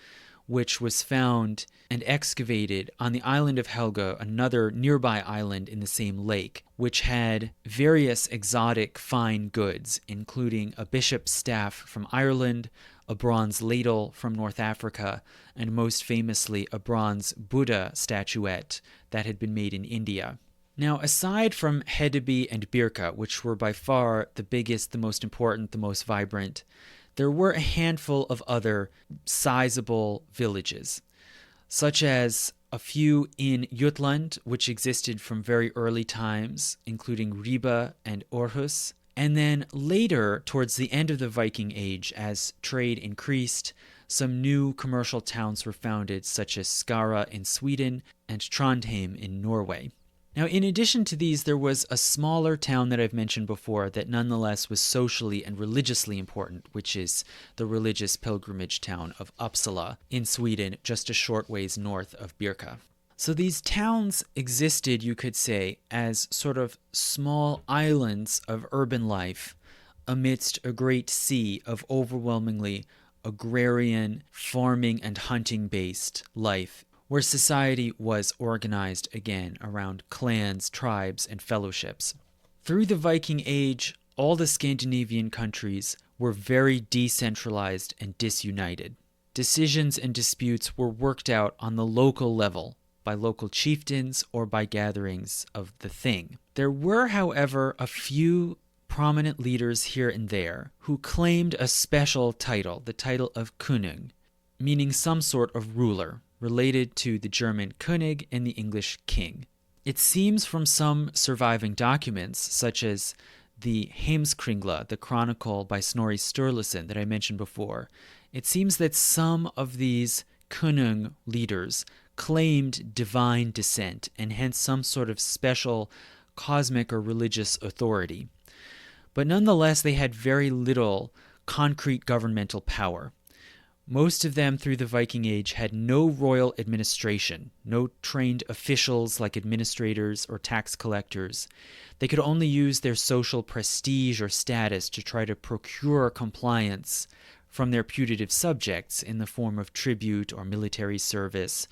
which was found and excavated on the island of Helgö, another nearby island in the same lake, which had various exotic fine goods, including a bishop's staff from Ireland, a bronze ladle from North Africa, and most famously a bronze Buddha statuette that had been made in India. Now, aside from Hedeby and Birka, which were by far the biggest, the most important, the most vibrant, there were a handful of other sizable villages, such as a few in Jutland, which existed from very early times, including Ribe and Aarhus. And then later, towards the end of the Viking Age, as trade increased, some new commercial towns were founded, such as Skara in Sweden and Trondheim in Norway. Now, in addition to these, there was a smaller town that I've mentioned before that nonetheless was socially and religiously important, which is the religious pilgrimage town of Uppsala in Sweden, just a short ways north of Birka. So these towns existed, you could say, as sort of small islands of urban life amidst a great sea of overwhelmingly agrarian, farming and hunting-based life, where society was organized again around clans, tribes, and fellowships. Through the Viking Age, all the Scandinavian countries were very decentralized and disunited. Decisions and disputes were worked out on the local level by local chieftains or by gatherings of the Thing. There were, however, a few prominent leaders here and there who claimed a special title, the title of Konung, meaning some sort of ruler, related to the German König and the English king. It seems from some surviving documents, such as the Heimskringla, the chronicle by Snorri Sturluson that I mentioned before, it seems that some of these Konung leaders claimed divine descent and hence some sort of special cosmic or religious authority. But nonetheless, they had very little concrete governmental power. Most of them through the Viking Age had no royal administration, no trained officials like administrators or tax collectors. They could only use their social prestige or status to try to procure compliance from their putative subjects in the form of tribute or military service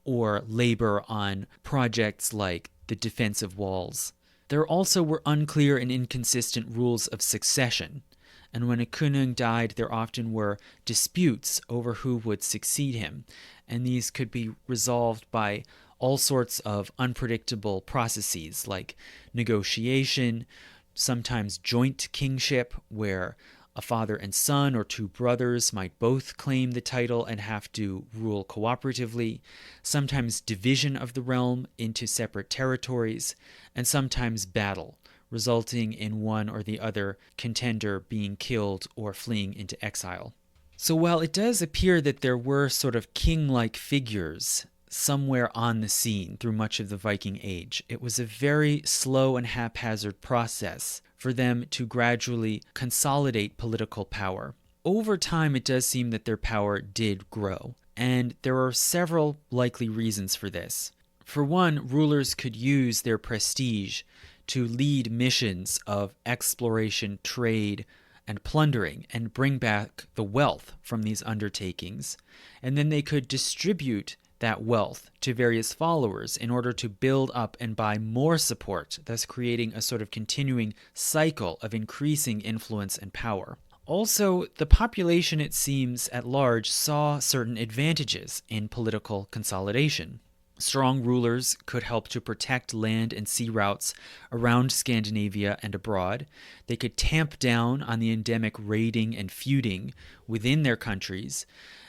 or labor on projects like the defensive walls. There also were unclear and inconsistent rules of succession. And when a Konung died, there often were disputes over who would succeed him, and these could be resolved by all sorts of unpredictable processes like negotiation, sometimes joint kingship, where a father and son or two brothers might both claim the title and have to rule cooperatively, sometimes division of the realm into separate territories, and sometimes battle, resulting in one or the other contender being killed or fleeing into exile. So while it does appear that there were sort of king-like figures somewhere on the scene through much of the Viking Age, it was a very slow and haphazard process for them to gradually consolidate political power. Over time, it does seem that their power did grow, and there are several likely reasons for this. For one, rulers could use their prestige to lead missions of exploration, trade, and plundering, and bring back the wealth from these undertakings, and then they could distribute that wealth to various followers in order to build up and buy more support, thus creating a sort of continuing cycle of increasing influence and power. Also, the population, it seems, at large saw certain advantages in political consolidation. Strong rulers could help to protect land and sea routes around Scandinavia and abroad. They could tamp down on the endemic raiding and feuding within their countries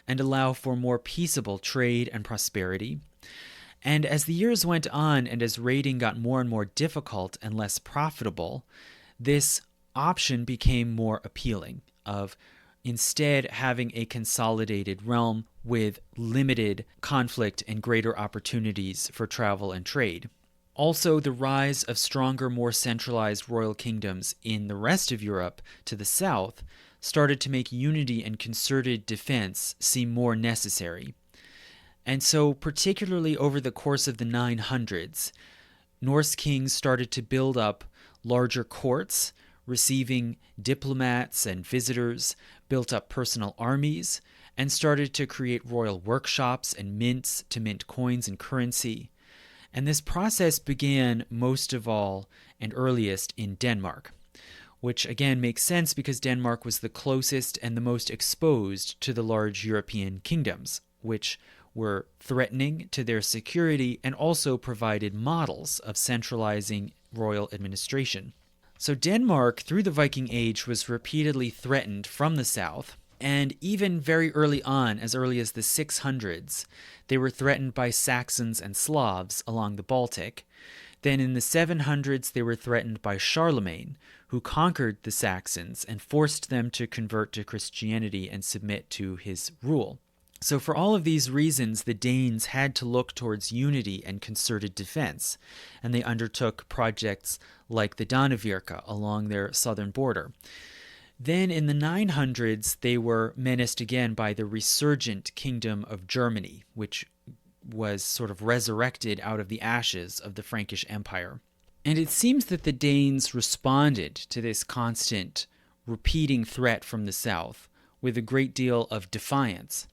and allow for more peaceable trade and prosperity. And as the years went on and as raiding got more and more difficult and less profitable, this option became more appealing of instead having a consolidated realm with limited conflict and greater opportunities for travel and trade. Also, the rise of stronger, more centralized royal kingdoms in the rest of Europe to the south started to make unity and concerted defense seem more necessary. And so, particularly over the course of the 900s, Norse kings started to build up larger courts, receiving diplomats and visitors, built up personal armies, and started to create royal workshops and mints to mint coins and currency. And this process began most of all and earliest in Denmark, which again makes sense because Denmark was the closest and the most exposed to the large European kingdoms, which were threatening to their security and also provided models of centralizing royal administration. So Denmark, through the Viking Age, was repeatedly threatened from the south, and even very early on, as early as the 600s, they were threatened by Saxons and Slavs along the Baltic. Then in the 700s, they were threatened by Charlemagne, who conquered the Saxons and forced them to convert to Christianity and submit to his rule. So for all of these reasons, the Danes had to look towards unity and concerted defense, and they undertook projects like the Danevirke along their southern border. Then in the 900s, they were menaced again by the resurgent Kingdom of Germany, which was sort of resurrected out of the ashes of the Frankish Empire. And it seems that the Danes responded to this constant, repeating threat from the south with a great deal of defiance.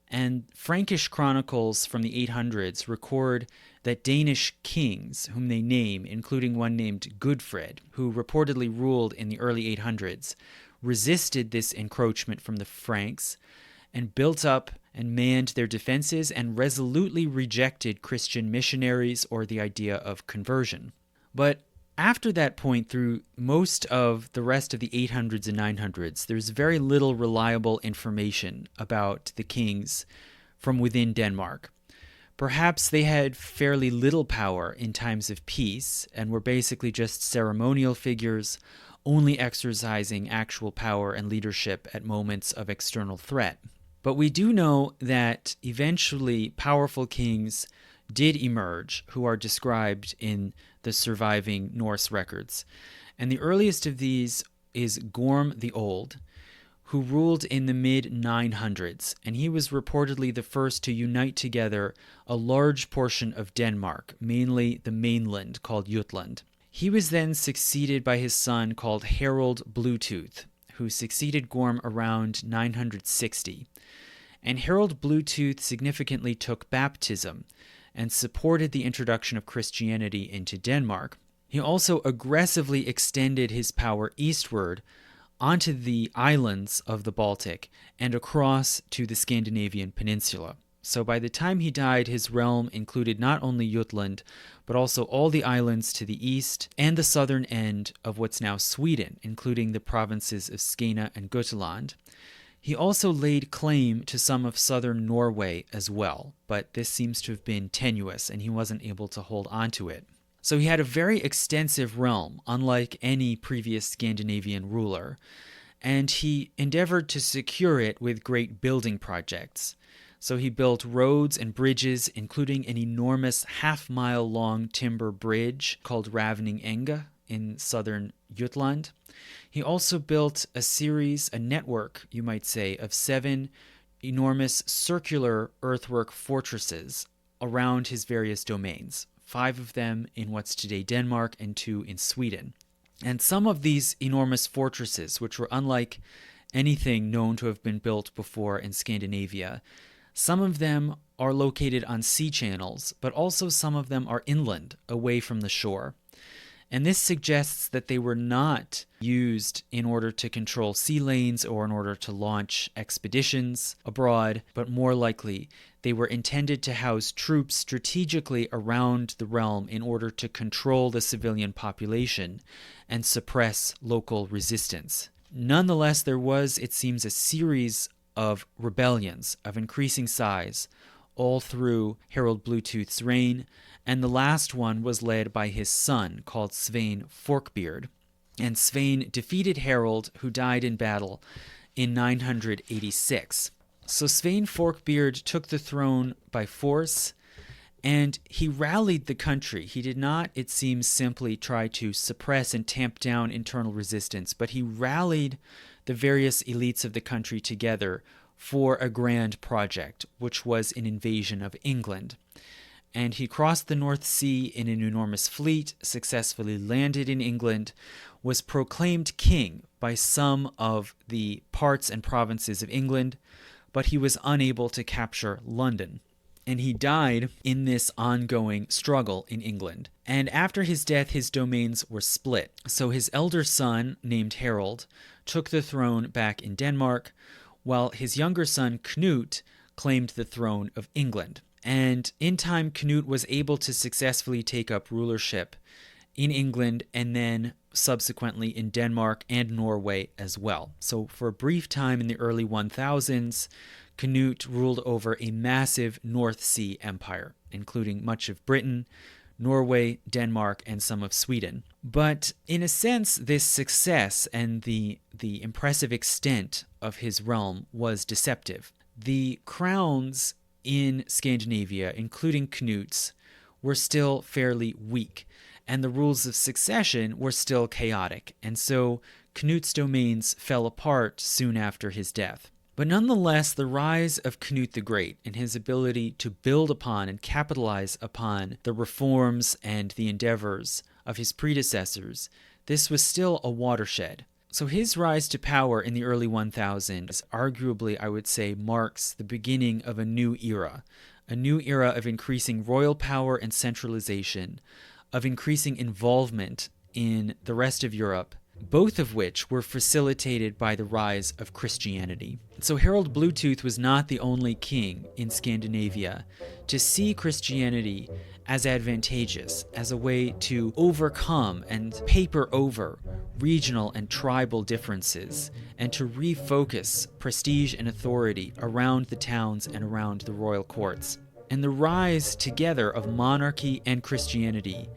And Frankish chronicles from the 800s record that Danish kings, whom they name, including one named Gudfred, who reportedly ruled in the early 800s, resisted this encroachment from the Franks and built up and manned their defenses and resolutely rejected Christian missionaries or the idea of conversion. But after that point, through most of the rest of the 800s and 900s, there's very little reliable information about the kings from within Denmark. Perhaps they had fairly little power in times of peace and were basically just ceremonial figures, only exercising actual power and leadership at moments of external threat. But we do know that eventually powerful kings did emerge who are described in the surviving Norse records. And the earliest of these is Gorm the Old, who ruled in the mid-900s, and he was reportedly the first to unite together a large portion of Denmark, mainly the mainland called Jutland. He was then succeeded by his son called Harald Bluetooth, who succeeded Gorm around 960. And Harald Bluetooth significantly took baptism and supported the introduction of Christianity into Denmark. He also aggressively extended his power eastward onto the islands of the Baltic and across to the Scandinavian peninsula. So by the time he died, his realm included not only Jutland, but also all the islands to the east and the southern end of what's now Sweden, including the provinces of Skåne and Gotland. He also laid claim to some of southern Norway as well, but this seems to have been tenuous and he wasn't able to hold on to it. So he had a very extensive realm, unlike any previous Scandinavian ruler, and he endeavored to secure it with great building projects. So he built roads and bridges, including an enormous half-mile-long timber bridge called Ravninge in southern Jutland. He also built a network, you might say, of 7 enormous circular earthwork fortresses around his various domains, 5 of them in what's today Denmark and 2 in Sweden. And some of these enormous fortresses, which were unlike anything known to have been built before in Scandinavia, some of them are located on sea channels, but also some of them are inland, away from the shore. And this suggests that they were not used in order to control sea lanes or in order to launch expeditions abroad, but more likely they were intended to house troops strategically around the realm in order to control the civilian population and suppress local resistance. Nonetheless, there was, it seems, a series of rebellions of increasing size all through Harald Bluetooth's reign, and the last one was led by his son, called Svein Forkbeard. And Svein defeated Harald, who died in battle in 986. So Svein Forkbeard took the throne by force, and he rallied the country. He did not, it seems, simply try to suppress and tamp down internal resistance, but he rallied the various elites of the country together for a grand project, which was an invasion of England. And he crossed the North Sea in an enormous fleet, successfully landed in England, was proclaimed king by some of the parts and provinces of England, but he was unable to capture London. And he died in this ongoing struggle in England. And after his death, his domains were split. So his elder son, named Harald, took the throne back in Denmark, while his younger son, Knut, claimed the throne of England. And in time, Knut was able to successfully take up rulership in England and then subsequently in Denmark and Norway as well. So for a brief time in the early 1000s, Knut ruled over a massive North Sea empire, including much of Britain, Norway, Denmark, and some of Sweden. But in a sense, this success and the impressive extent of his realm was deceptive. The crowns in Scandinavia, including Knut's, were still fairly weak, and the rules of succession were still chaotic, and so Knut's domains fell apart soon after his death. But nonetheless, the rise of Knut the Great and his ability to build upon and capitalize upon the reforms and the endeavors of his predecessors, this was still a watershed. So his rise to power in the early 1000s arguably, I would say, marks the beginning of a new era of increasing royal power and centralization, of increasing involvement in the rest of Europe, both of which were facilitated by the rise of Christianity. So Harald Bluetooth was not the only king in Scandinavia to see Christianity as advantageous, as a way to overcome and paper over regional and tribal differences, and to refocus prestige and authority around the towns and around the royal courts. And the rise together of monarchy and Christianity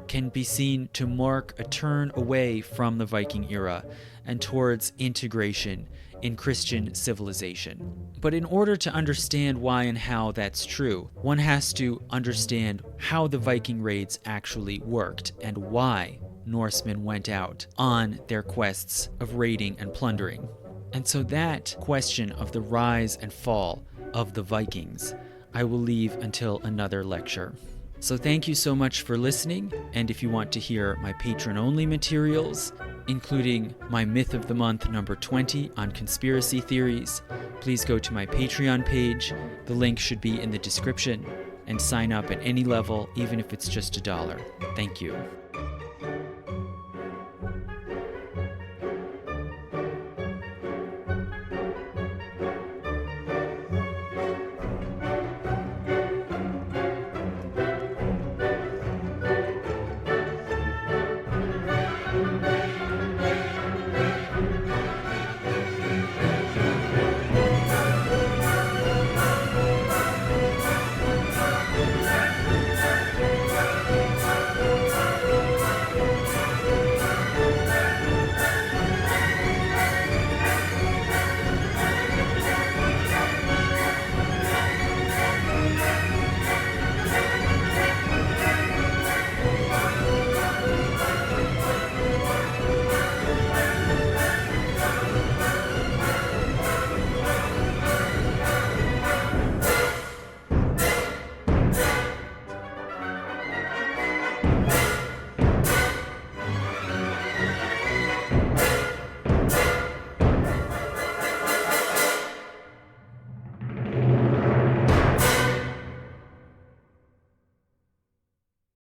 can be seen to mark a turn away from the Viking era and towards integration in Christian civilization. But in order to understand why and how that's true, one has to understand how the Viking raids actually worked and why Norsemen went out on their quests of raiding and plundering. And so that question of the rise and fall of the Vikings, I will leave until another lecture. So thank you so much for listening, and if you want to hear my patron-only materials, including my Myth of the Month number 20 on conspiracy theories, please go to my Patreon page. The link should be in the description, and sign up at any level, even if it's just $1. Thank you.